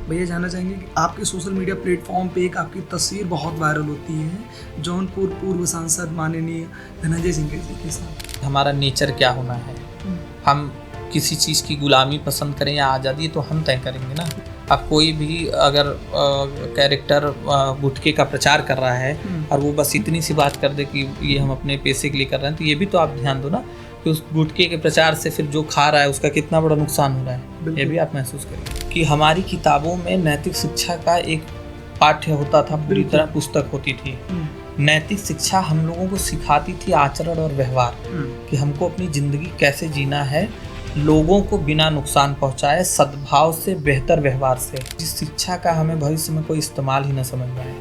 भैया जानना चाहेंगे कि आपके सोशल मीडिया प्लेटफॉर्म पे एक आपकी तस्वीर बहुत वायरल होती है जौनपुर पूर्व सांसद माननीय धनंजय सिंह जी के साथ। हमारा नेचर क्या होना है, हम किसी चीज़ की गुलामी पसंद करें या आज़ादी, तो हम तय करेंगे ना। अब कोई भी अगर कैरेक्टर गुटखे का प्रचार कर रहा है और वो बस इतनी सी बात कर दे कि ये हम अपने पैसे के लिए कर रहे हैं, तो ये भी तो आप ध्यान दो ना कि उस गुटखे के प्रचार से फिर जो खा रहा है उसका कितना बड़ा नुकसान हो रहा है, ये भी आप महसूस करें। कि हमारी किताबों में नैतिक शिक्षा का एक पाठ्य होता था, पूरी तरह पुस्तक होती थी। नैतिक शिक्षा हम लोगों को सिखाती थी आचरण और व्यवहार, कि हमको अपनी ज़िंदगी कैसे जीना है, लोगों को बिना नुकसान पहुंचाए, सद्भाव से, बेहतर व्यवहार से। जिस शिक्षा का हमें भविष्य में कोई इस्तेमाल ही ना समझ में आए,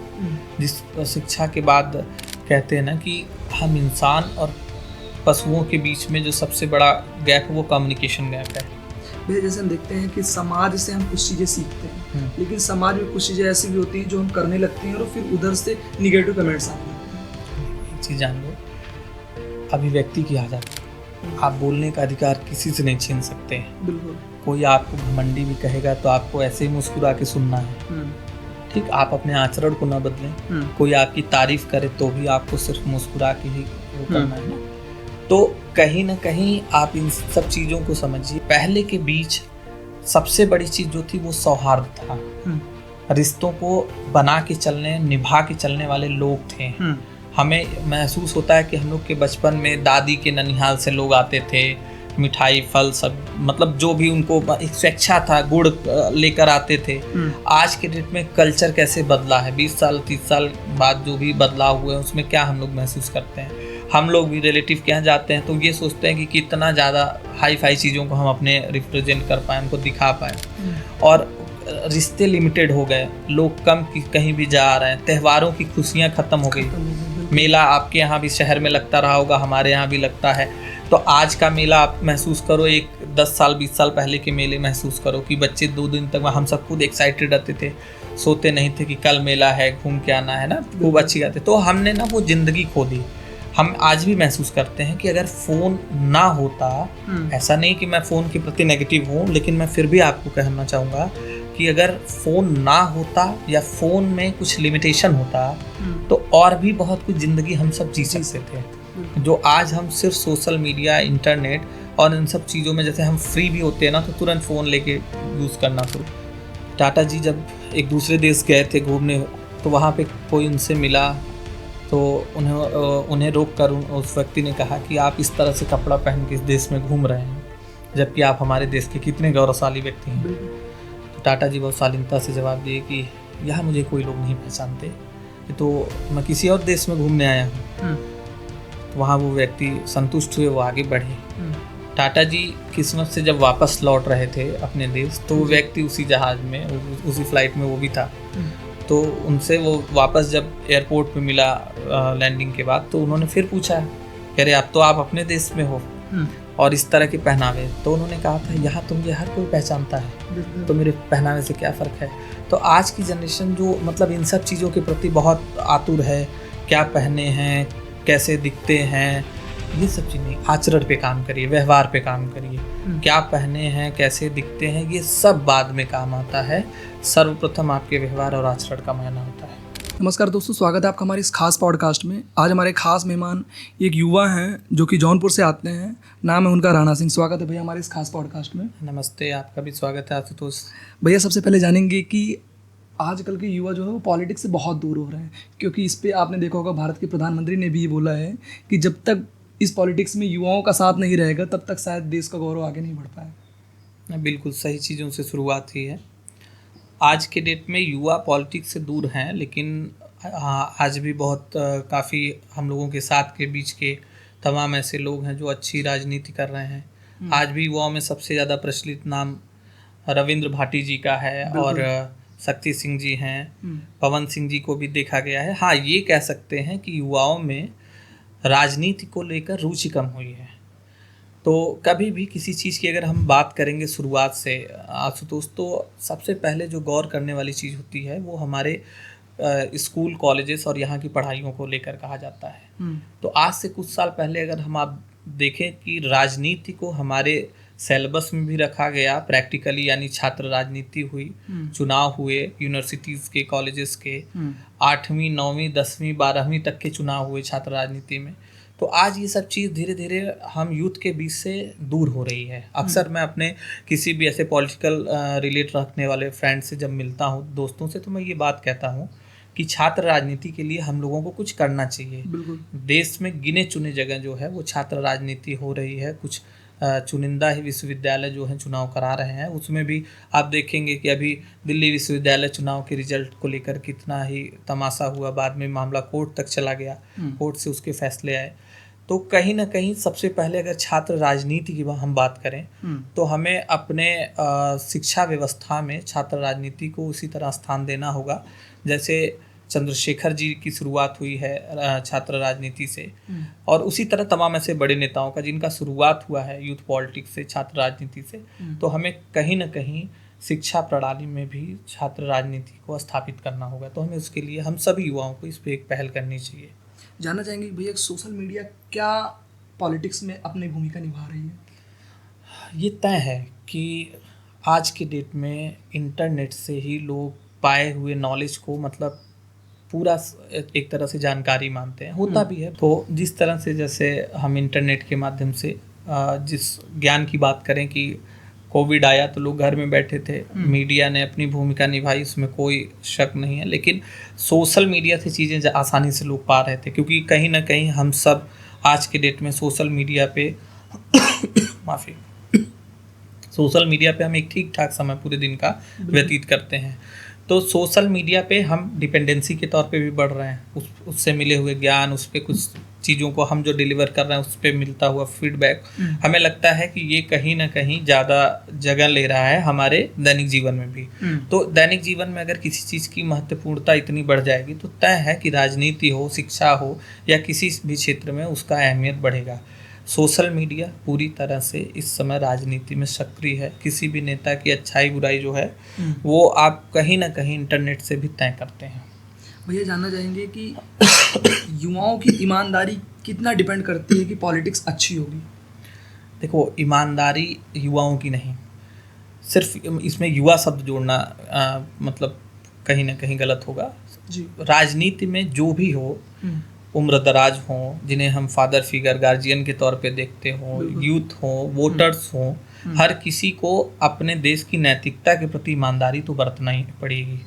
जिस शिक्षा के बाद कहते हैं ना कि हम इंसान और पशुओं के बीच में जो सबसे बड़ा गैप है वो कम्युनिकेशन गैप है। भैया जैसे हम देखते हैं कि समाज से हम कुछ चीज़ें सीखते हैं, लेकिन समाज में कुछ चीज़ें ऐसी भी होती हैं जो हम करने लगते हैं और फिर उधर से निगेटिव कमेंट्स आते हैं। एक चीज़ जान लो, अभिव्यक्ति की आज़ादी, आप बोलने का अधिकार किसी से नहीं छीन सकते हैं। बिल्कुल। कोई आपको घमंडी भी कहेगा तो आपको ऐसे ही मुस्कुरा के सुनना है, ठीक। आप अपने आचरण को ना बदलें। कोई आपकी तारीफ करे तो भी आपको सिर्फ मुस्कुरा के ही वो करना है ना। तो कहीं ना कहीं आप इन सब चीज़ों को समझिए। पहले के बीच सबसे बड़ी चीज़ जो थी वो सौहार्द था, रिश्तों को बना के चलने, निभा के चलने वाले लोग थे। हमें महसूस होता है कि हम लोग के बचपन में दादी के ननिहाल से लोग आते थे, मिठाई फल सब, मतलब जो भी उनको एक स्वेच्छा था, गुड़ लेकर आते थे। आज के डेट में कल्चर कैसे बदला है, 20 साल 30 साल बाद जो भी बदलाव हुए हैं उसमें क्या हम लोग महसूस करते हैं। हम लोग भी रिलेटिव के यहाँ जाते हैं तो ये सोचते हैं कि कितना ज़्यादा हाई फाई चीज़ों को हम अपने रिप्रेजेंट कर पाएँ, उनको दिखा पाएँ। और रिश्ते लिमिटेड हो गए, लोग कम कहीं भी जा रहे हैं, त्योहारों की खुशियाँ ख़त्म हो गई। मेला आपके यहाँ भी शहर में लगता रहा होगा, हमारे यहाँ भी लगता है। तो आज का मेला आप महसूस करो, एक 10 साल 20 साल पहले के मेले महसूस करो कि बच्चे 2 दिन तक, हम सब खुद एक्साइटेड रहते थे, सोते नहीं थे कि कल मेला है, घूम के आना है ना, खूब अच्छी बात है। तो हमने ना वो ज़िंदगी खो दी। हम आज भी महसूस करते हैं कि अगर फ़ोन ना होता, ऐसा नहीं कि मैं फ़ोन के प्रति नेगेटिव हूँ, लेकिन मैं फिर भी आपको कहना चाहूँगा कि अगर फ़ोन ना होता या फ़ोन में कुछ लिमिटेशन होता तो और भी बहुत कुछ ज़िंदगी हम सब जी सकते थे। जो आज हम सिर्फ सोशल मीडिया, इंटरनेट और इन सब चीज़ों में, जैसे हम फ्री भी होते हैं ना तो तुरंत फ़ोन लेके यूज़ करना। तो टाटा जी जब एक दूसरे देश गए थे घूमने, तो वहाँ पे कोई उनसे मिला तो उन्हें रोक कर उस व्यक्ति ने कहा कि आप इस तरह से कपड़ा पहन के इस देश में घूम रहे हैं, जबकि आप हमारे देश के कितने गौरवशाली व्यक्ति हैं। तो टाटा जी बहुत शालीनता से जवाब दिए कि यहाँ मुझे कोई लोग नहीं पहचानते, तो मैं किसी और देश में घूमने आया हूँ। तो वहाँ वो व्यक्ति संतुष्ट हुए, वो आगे बढ़े। टाटा जी किस्मत से जब वापस लौट रहे थे अपने देश, तो वो व्यक्ति उसी जहाज़ में, उसी फ्लाइट में वो भी था। तो उनसे वो वापस जब एयरपोर्ट पे मिला लैंडिंग के बाद, तो उन्होंने फिर पूछा, कह रहे अब तो आप अपने देश में हो और इस तरह के पहनावे। तो उन्होंने कहा था यहाँ तो मुझे हर कोई पहचानता है, तो मेरे पहनावे से क्या फ़र्क है। तो आज की जनरेशन जो मतलब इन सब चीज़ों के प्रति बहुत आतुर है, क्या पहने हैं, कैसे दिखते हैं, ये सब चीज़ें, आचरण पे काम करिए, व्यवहार पे काम करिए। क्या पहने हैं, कैसे दिखते हैं, ये सब बाद में काम आता है। सर्वप्रथम आपके व्यवहार और आचरण का मायना होता है। नमस्कार दोस्तों, स्वागत है आपका हमारे इस खास पॉडकास्ट में। आज हमारे खास मेहमान एक युवा हैं जो कि जौनपुर से आते हैं, नाम है उनका राणा सिंह। स्वागत है भैया हमारे इस खास पॉडकास्ट में। नमस्ते, आपका भी स्वागत है आशुतोष। भैया सबसे पहले जानेंगे कि आजकल के युवा जो है वो पॉलिटिक्स से बहुत दूर हो रहे हैं, क्योंकि इस पे आपने देखा होगा भारत के प्रधानमंत्री ने भी ये बोला है कि जब तक इस पॉलिटिक्स में युवाओं का साथ नहीं रहेगा तब तक शायद देश का गौरव आगे नहीं बढ़ पाएगा। बिल्कुल सही चीज़ों से शुरुआत हुई है। आज के डेट में युवा पॉलिटिक्स से दूर हैं, लेकिन आज भी बहुत काफ़ी हम लोगों के साथ के बीच के तमाम ऐसे लोग हैं जो अच्छी राजनीति कर रहे हैं। आज भी युवाओं में सबसे ज़्यादा प्रचलित नाम रविंद्र भाटी जी का है और शक्ति सिंह जी हैं, पवन सिंह जी को भी देखा गया है। हाँ, ये कह सकते हैं कि युवाओं में राजनीति को लेकर रुचि कम हुई है। तो कभी भी किसी चीज़ की अगर हम बात करेंगे शुरुआत से आशुतोष, तो सबसे पहले जो गौर करने वाली चीज़ होती है वो हमारे स्कूल, कॉलेजेस और यहाँ की पढ़ाइयों को लेकर कहा जाता है। तो आज से कुछ साल पहले अगर हम आप देखें कि राजनीति को हमारे सिलेबस में भी रखा गया प्रैक्टिकली, यानी छात्र राजनीति हुई, चुनाव हुए यूनिवर्सिटीज़ के, कॉलेजेस के, 8वीं 9वीं 10वीं 12वीं तक के चुनाव हुए छात्र राजनीति में। तो आज ये सब चीज़ धीरे धीरे हम यूथ के बीच से दूर हो रही है। अक्सर मैं अपने किसी भी ऐसे पॉलिटिकल रिलेट रखने वाले फ्रेंड से जब मिलता हूँ, दोस्तों से, तो मैं ये बात कहता हूँ कि छात्र राजनीति के लिए हम लोगों को कुछ करना चाहिए। बिल्कुल। देश में गिने चुने जगह जो है वो छात्र राजनीति हो रही है। कुछ चुनिंदा ही विश्वविद्यालय जो हैं चुनाव करा रहे हैं। उसमें भी आप देखेंगे कि अभी दिल्ली विश्वविद्यालय चुनाव के रिजल्ट को लेकर कितना ही तमाशा हुआ, बाद में मामला कोर्ट तक चला गया, कोर्ट से उसके फैसले आए। तो कहीं ना कहीं सबसे पहले अगर छात्र राजनीति की हम बात करें तो हमें अपने शिक्षा व्यवस्था में छात्र राजनीति को उसी तरह स्थान देना होगा जैसे चंद्रशेखर जी की शुरुआत हुई है छात्र राजनीति से, और उसी तरह तमाम ऐसे बड़े नेताओं का जिनका शुरुआत हुआ है यूथ पॉलिटिक्स से, छात्र राजनीति से। तो हमें कहीं ना कहीं शिक्षा प्रणाली में भी छात्र राजनीति को स्थापित करना होगा। तो हमें उसके लिए हम सभी युवाओं को इस पर एक पहल करनी चाहिए। जानना चाहेंगे भैया सोशल मीडिया क्या पॉलिटिक्स में अपनी भूमिका निभा रही है? ये तय है कि आज के डेट में इंटरनेट से ही लोग पाए हुए नॉलेज को मतलब पूरा एक तरह से जानकारी मानते हैं, होता भी है। तो जिस तरह से जैसे हम इंटरनेट के माध्यम से जिस ज्ञान की बात करें कि कोविड आया तो लोग घर में बैठे थे, मीडिया ने अपनी भूमिका निभाई, उसमें कोई शक नहीं है। लेकिन सोशल मीडिया से चीज़ें आसानी से लोग पा रहे थे, क्योंकि कहीं ना कहीं हम सब आज के डेट में सोशल मीडिया पे सोशल मीडिया पे हम एक ठीक ठाक समय पूरे दिन का व्यतीत करते हैं। तो सोशल मीडिया पे हम डिपेंडेंसी के तौर पे भी बढ़ रहे हैं। उससे मिले हुए ज्ञान, उस पर कुछ चीज़ों को हम जो डिलीवर कर रहे हैं, उस पर मिलता हुआ फीडबैक, हमें लगता है कि ये कहीं ना कहीं ज़्यादा जगह ले रहा है हमारे दैनिक जीवन में भी। तो दैनिक जीवन में अगर किसी चीज़ की महत्वपूर्णता इतनी बढ़ जाएगी तो तय है कि राजनीति हो, शिक्षा हो या किसी भी क्षेत्र में उसका अहमियत बढ़ेगा। सोशल मीडिया पूरी तरह से इस समय राजनीति में सक्रिय है। किसी भी नेता की अच्छाई बुराई जो है वो आप कहीं ना कहीं इंटरनेट से भी तय करते हैं। भैया जानना चाहेंगे कि युवाओं की ईमानदारी कितना डिपेंड करती है कि पॉलिटिक्स अच्छी होगी? देखो, ईमानदारी युवाओं की नहीं, सिर्फ इसमें युवा शब्द जोड़ना मतलब कहीं ना कहीं गलत होगा जी। राजनीति में जो भी हो, उम्र दराज हों, जिन्हें हम फादर फिगर, गार्जियन के तौर पे देखते हों, यूथ हों, वोटर्स हों, हर किसी को अपने देश की नैतिकता के प्रति ईमानदारी तो बरतना ही पड़ेगी।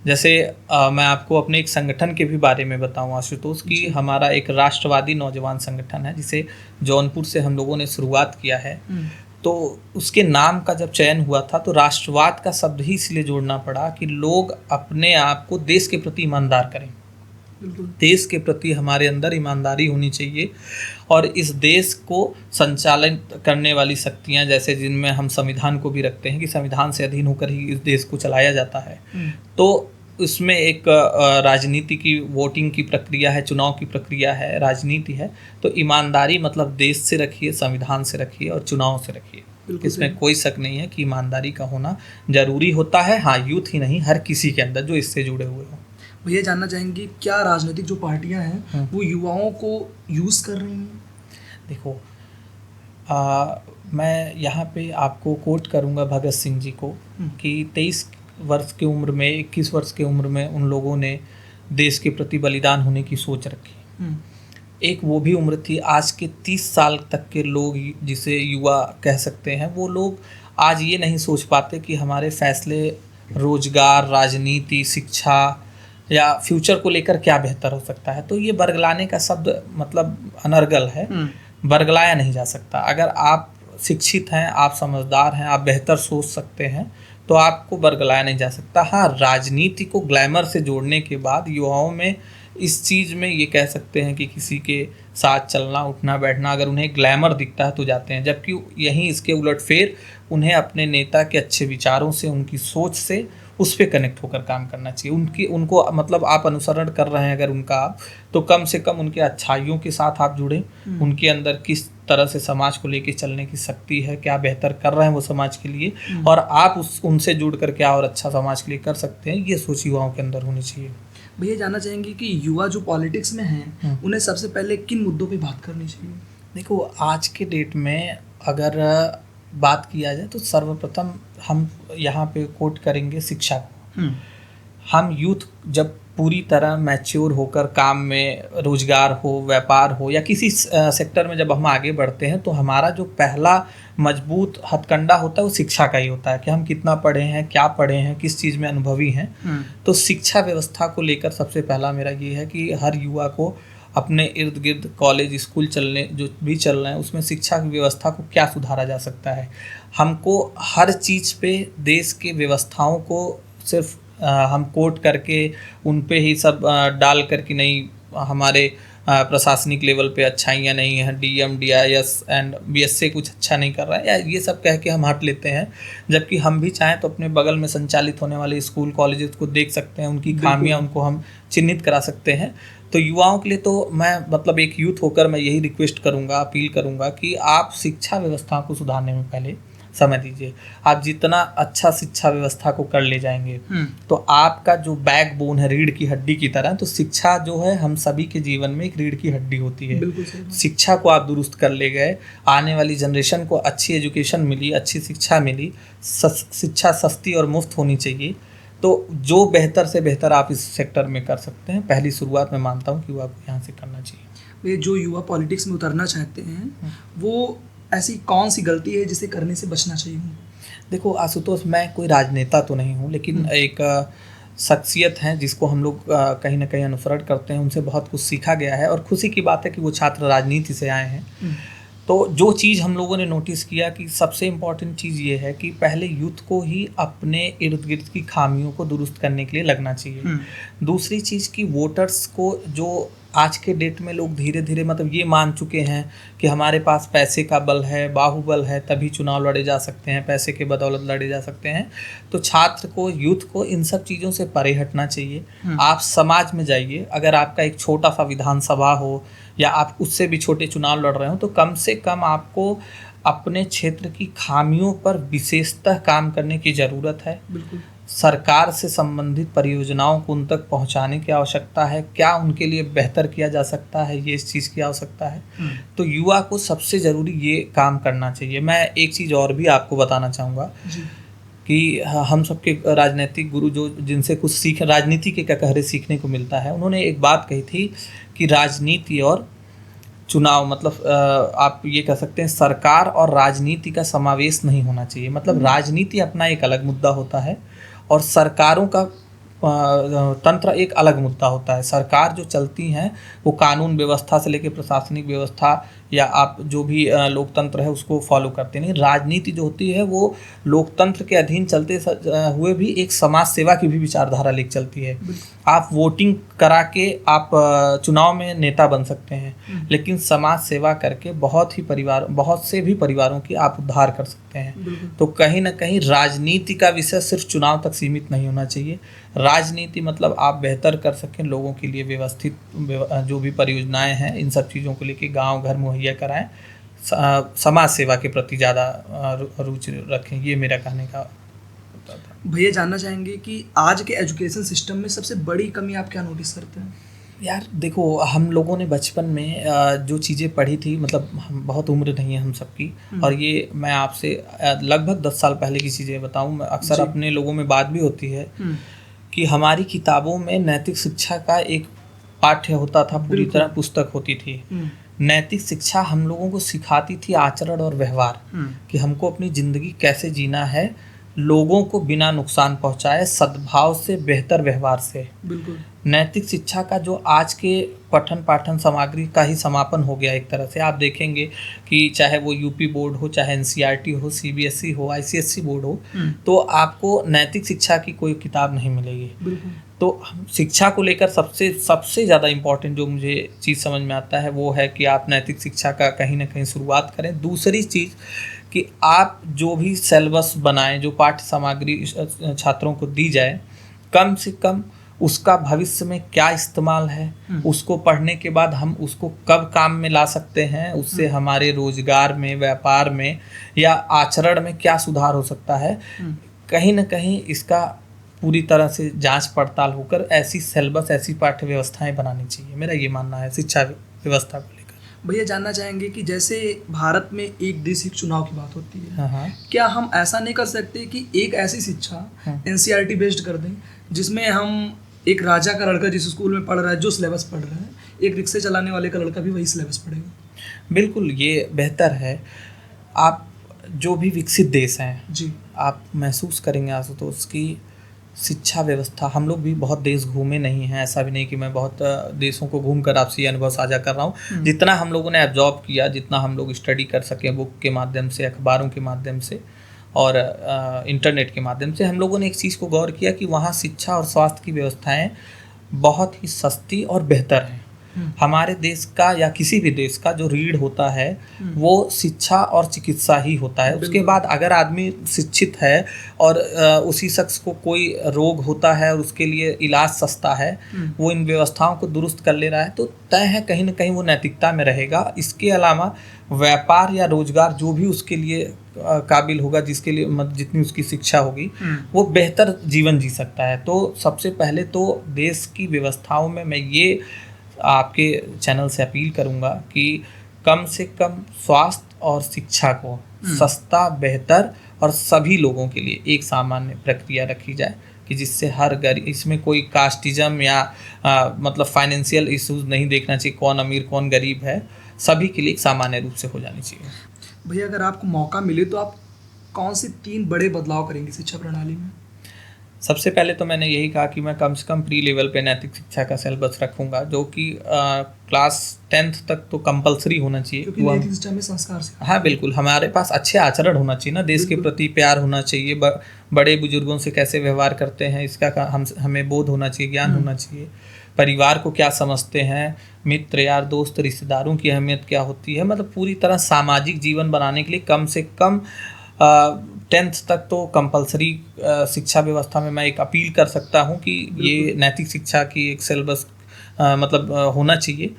जैसे मैं आपको अपने एक संगठन के भी बारे में बताऊं आशुतोष, कि हमारा एक राष्ट्रवादी नौजवान संगठन है जिसे जौनपुर से हम लोगों ने शुरुआत किया है। तो उसके नाम का जब चयन हुआ था तो राष्ट्रवाद का शब्द ही इसलिए जोड़ना पड़ा कि लोग अपने आप को देश के प्रति ईमानदार करें। देश के प्रति हमारे अंदर ईमानदारी होनी चाहिए, और इस देश को संचालन करने वाली शक्तियां, जैसे जिनमें हम संविधान को भी रखते हैं कि संविधान से अधीन होकर ही इस देश को चलाया जाता है। तो उसमें एक राजनीति की वोटिंग की प्रक्रिया है, चुनाव की प्रक्रिया है, राजनीति है। तो ईमानदारी मतलब देश से रखिए, संविधान से रखिए और चुनाव से रखिए। इसमें कोई शक नहीं है कि ईमानदारी का होना जरूरी होता है। हाँ, यूथ ही नहीं, हर किसी के अंदर जो इससे जुड़े हुए हों। भैया जानना चाहेंगे क्या राजनीतिक जो पार्टियां हैं वो युवाओं को यूज़ कर रही हैं? देखो, मैं यहाँ पे आपको कोट करूँगा भगत सिंह जी को कि 23 वर्ष की उम्र में, 21 वर्ष की उम्र में उन लोगों ने देश के प्रति बलिदान होने की सोच रखी। एक वो भी उम्र थी, आज के 30 साल तक के लोग जिसे युवा कह सकते हैं, वो लोग आज ये नहीं सोच पाते कि हमारे फैसले रोजगार, राजनीति, शिक्षा या फ्यूचर को लेकर क्या बेहतर हो सकता है। तो ये बरगलाने का शब्द मतलब अनर्गल है, बरगलाया नहीं जा सकता। अगर आप शिक्षित हैं, आप समझदार हैं, आप बेहतर सोच सकते हैं तो आपको बरगलाया नहीं जा सकता। हाँ, राजनीति को ग्लैमर से जोड़ने के बाद युवाओं में इस चीज़ में ये कह सकते हैं कि किसी के साथ चलना, उठना, बैठना अगर उन्हें ग्लैमर दिखता है तो जाते हैं, जबकि यहीं इसके उलटफेर उन्हें अपने नेता के अच्छे विचारों से, उनकी सोच से उस पर कनेक्ट होकर काम करना चाहिए। उनको मतलब आप अनुसरण कर रहे हैं अगर उनका, तो कम से कम उनके अच्छाइयों के साथ आप जुड़ें, उनके अंदर किस तरह से समाज को लेकर चलने की शक्ति है, क्या बेहतर कर रहे हैं वो समाज के लिए, और आप उनसे जुड़ कर क्या और अच्छा समाज के लिए कर सकते हैं, ये सोच युवाओं के अंदर होनी चाहिए। भैया जानना चाहेंगे कि युवा जो पॉलिटिक्स में हैं उन्हें सबसे पहले किन मुद्दों पे बात करनी चाहिए? देखो, आज के डेट में अगर बात किया जाए तो सर्वप्रथम हम यहाँ पे कोट करेंगे शिक्षा को। हम यूथ जब पूरी तरह मैच्योर होकर काम में, रोजगार हो, व्यापार हो या किसी सेक्टर में जब हम आगे बढ़ते हैं तो हमारा जो पहला मजबूत हथकंडा होता है वो शिक्षा का ही होता है कि हम कितना पढ़े हैं, क्या पढ़े हैं, किस चीज़ में अनुभवी हैं। तो शिक्षा व्यवस्था को लेकर सबसे पहला मेरा ये है कि हर युवा को अपने इर्द गिर्द कॉलेज, स्कूल जो भी चल रहे हैं उसमें शिक्षा की व्यवस्था को क्या सुधारा जा सकता है। हमको हर चीज़ पे देश के व्यवस्थाओं को सिर्फ हम कोट करके उन पे ही सब डाल कर कि नहीं हमारे प्रशासनिक लेवल पे अच्छाइयाँ नहीं हैं, DM, DIS एंड BSc कुछ अच्छा नहीं कर रहा है, या ये सब कह के हम हट लेते हैं। जबकि हम भी चाहें तो अपने बगल में संचालित होने वाले स्कूल कॉलेजेस को देख सकते हैं, उनकी खामियाँ उनको हम चिन्हित करा सकते हैं। तो युवाओं के लिए तो मैं मतलब एक यूथ होकर मैं यही रिक्वेस्ट करूँगा, अपील करूँगा कि आप शिक्षा व्यवस्था को सुधारने में पहले समय दीजिए। आप जितना अच्छा शिक्षा व्यवस्था को कर ले जाएंगे तो आपका जो बैकबोन है रीढ़ की हड्डी की तरह, तो शिक्षा जो है हम सभी के जीवन में एक रीढ़ की हड्डी होती है। शिक्षा को आप दुरुस्त कर ले गए, आने वाली जनरेशन को अच्छी एजुकेशन मिली, अच्छी शिक्षा मिली, शिक्षा सस्ती और मुफ्त होनी चाहिए। तो जो बेहतर से बेहतर आप इस सेक्टर में कर सकते हैं, पहली शुरुआत मैं मानता हूँ कि युवा को यहाँ से करना चाहिए। ये जो युवा पॉलिटिक्स में उतरना चाहते हैं वो ऐसी कौन सी गलती है जिसे करने से बचना चाहिए? देखो आशुतोष, मैं कोई राजनेता तो नहीं हूँ, लेकिन एक शख्सियत है जिसको हम लोग कहीं ना कहीं अनुसरण करते हैं, उनसे बहुत कुछ सीखा गया है और खुशी की बात है कि वो छात्र राजनीति से आए हैं। तो जो चीज़ हम लोगों ने नोटिस किया कि सबसे इम्पॉर्टेंट चीज़ ये है कि पहले यूथ को ही अपने इर्द गिर्द की खामियों को दुरुस्त करने के लिए लगना चाहिए। दूसरी चीज़ कि वोटर्स को, जो आज के डेट में लोग धीरे धीरे मतलब ये मान चुके हैं कि हमारे पास पैसे का बल है, बाहुबल है, तभी चुनाव लड़े जा सकते हैं, पैसे के बदौलत लड़े जा सकते हैं। तो छात्र को, यूथ को इन सब चीज़ों से परे हटना चाहिए। आप समाज में जाइए, अगर आपका एक छोटा सा विधानसभा हो या आप उससे भी छोटे चुनाव लड़ रहे हो तो कम से कम आपको अपने क्षेत्र की खामियों पर विशेषतः काम करने की ज़रूरत है। बिल्कुल। सरकार से संबंधित परियोजनाओं को उन तक पहुंचाने की आवश्यकता है, क्या उनके लिए बेहतर किया जा सकता है, ये इस चीज़ की आवश्यकता है। तो युवा को सबसे ज़रूरी ये काम करना चाहिए। मैं एक चीज़ और भी आपको बताना चाहूँगा कि हम सबके राजनीतिक गुरु जो जिनसे कुछ राजनीति के ककहरे सीखने को मिलता है, उन्होंने एक बात कही थी कि राजनीति और चुनाव मतलब आप ये कह सकते हैं सरकार और राजनीति का समावेश नहीं होना चाहिए। मतलब राजनीति अपना एक अलग मुद्दा होता है और सरकारों का तंत्र एक अलग मुद्दा होता है। सरकार जो चलती हैं वो कानून व्यवस्था से लेकर प्रशासनिक व्यवस्था या आप जो भी लोकतंत्र है उसको फॉलो करते नहीं। राजनीति जो होती है वो लोकतंत्र के अधीन चलते हुए भी एक समाज सेवा की भी विचारधारा लेकर चलती है। आप वोटिंग करा के आप चुनाव में नेता बन सकते हैं, लेकिन समाज सेवा करके बहुत से भी परिवारों की आप उद्धार कर सकते हैं। तो कहीं ना कहीं राजनीति का विषय सिर्फ चुनाव तक सीमित नहीं होना चाहिए। राजनीति मतलब आप बेहतर कर सकें, लोगों के लिए व्यवस्थित जो भी परियोजनाएं हैं इन सब चीज़ों को लेके गांव घर मुहैया कराएं, समाज सेवा के प्रति ज़्यादा रुचि रखें। ये मेरा कहने का था। भैया जानना चाहेंगे कि आज के एजुकेशन सिस्टम में सबसे बड़ी कमी आप क्या नोटिस करते हैं? यार देखो, हम लोगों ने बचपन में जो चीज़ें पढ़ी थी, मतलब हम बहुत उम्र नहीं है हम सबकी, और ये मैं आपसे लगभग 10 साल पहले की चीज़ें बताऊँ। अक्सर अपने लोगों में बात भी होती है कि हमारी किताबों में नैतिक शिक्षा का एक पाठ्य होता था, पूरी तरह पुस्तक होती थी। नैतिक शिक्षा हम लोगों को सिखाती थी आचरण और व्यवहार, कि हमको अपनी ज़िंदगी कैसे जीना है, लोगों को बिना नुकसान पहुंचाए, सद्भाव से, बेहतर व्यवहार से। बिल्कुल। नैतिक शिक्षा का जो आज के पठन पाठन सामग्री का ही समापन हो गया एक तरह से। आप देखेंगे कि चाहे वो यूपी बोर्ड हो, चाहे NCERT हो, CBSE हो, ICSE बोर्ड हो, तो आपको नैतिक शिक्षा की कोई किताब नहीं मिलेगी। तो शिक्षा को लेकर सबसे ज़्यादा इम्पोर्टेंट जो मुझे चीज़ समझ में आता है वो है कि आप नैतिक शिक्षा का कहीं ना कहीं शुरुआत करें। दूसरी चीज़ कि आप जो भी सिलेबस बनाएं, जो पाठ्य सामग्री छात्रों को दी जाए, कम से कम उसका भविष्य में क्या इस्तेमाल है, उसको पढ़ने के बाद हम उसको कब काम में ला सकते हैं, उससे हमारे रोजगार में, व्यापार में या आचरण में क्या सुधार हो सकता है। कहीं ना कहीं इसका पूरी तरह से जांच पड़ताल होकर ऐसी सिलेबस, ऐसी पाठ्य व्यवस्थाएं बनानी चाहिए। मेरा ये मानना है शिक्षा व्यवस्था को लेकर। भैया जानना चाहेंगे कि जैसे भारत में एक देश एक चुनाव की बात होती है, हाँ। क्या हम ऐसा नहीं कर सकते कि एक ऐसी शिक्षा एनसीईआरटी बेस्ड कर दें जिसमें हम एक राजा का लड़का जिस स्कूल में पढ़ रहा है जो सिलेबस पढ़ रहा है, एक रिक्शे चलाने वाले का लड़का भी वही सिलेबस पढ़ेगा? बिल्कुल, ये बेहतर है। आप जो भी विकसित देश हैं जी, आप महसूस करेंगे आशुतोष की शिक्षा व्यवस्था, हम लोग भी बहुत देश घूमे नहीं हैं, ऐसा भी नहीं कि मैं बहुत देशों को घूमकर आपसे ये अनुभव साझा कर रहा हूँ। जितना हम लोगों ने एब्जॉर्ब किया, जितना हम लोग स्टडी कर सकें बुक के माध्यम से, अखबारों के माध्यम से और इंटरनेट के माध्यम से, हम लोगों ने एक चीज़ को गौर किया कि वहाँ शिक्षा और स्वास्थ्य की व्यवस्थाएं बहुत ही सस्ती और बेहतर हैं। हमारे देश का या किसी भी देश का जो रीढ़ होता है वो शिक्षा और चिकित्सा ही होता है। उसके बाद अगर आदमी शिक्षित है और उसी शख्स को कोई रोग होता है और उसके लिए इलाज सस्ता है, वो इन व्यवस्थाओं को दुरुस्त कर ले रहा है, तो तय है कहीं ना कहीं वो नैतिकता में रहेगा। इसके अलावा व्यापार या रोजगार जो भी उसके लिए काबिल होगा, जिसके लिए जितनी उसकी शिक्षा होगी, वो बेहतर जीवन जी सकता है। तो सबसे पहले तो देश की व्यवस्थाओं में मैं ये आपके चैनल से अपील करूंगा कि कम से कम स्वास्थ्य और शिक्षा को सस्ता, बेहतर और सभी लोगों के लिए एक सामान्य प्रक्रिया रखी जाए कि जिससे हर गरीब, इसमें कोई कास्टिज्म या मतलब फाइनेंशियल इश्यूज नहीं देखना चाहिए, कौन अमीर कौन गरीब है, सभी के लिए एक सामान्य रूप से हो जानी चाहिए। भैया अगर आपको मौका मिले तो आप कौन से 3 बड़े बदलाव करेंगे शिक्षा प्रणाली में? सबसे पहले तो मैंने यही कहा कि मैं कम से कम प्री लेवल पे नैतिक शिक्षा का सिलेबस रखूंगा, जो कि क्लास 10th तक तो कंपलसरी होना चाहिए, क्योंकि नैतिक शिक्षा में संस्कार से। हाँ बिल्कुल, हमारे पास अच्छे आचरण होना चाहिए ना, देश के प्रति प्यार होना चाहिए, बड़े बुजुर्गों से कैसे व्यवहार करते हैं इसका हमें बोध होना चाहिए, ज्ञान होना चाहिए, परिवार को क्या समझते हैं, मित्र यार दोस्त रिश्तेदारों की अहमियत क्या होती है, मतलब पूरी तरह सामाजिक जीवन बनाने के लिए कम से कम 10th तक तो कंपलसरी शिक्षा व्यवस्था में मैं एक अपील कर सकता हूँ कि ये नैतिक शिक्षा की एक सिलेबस मतलब होना चाहिए।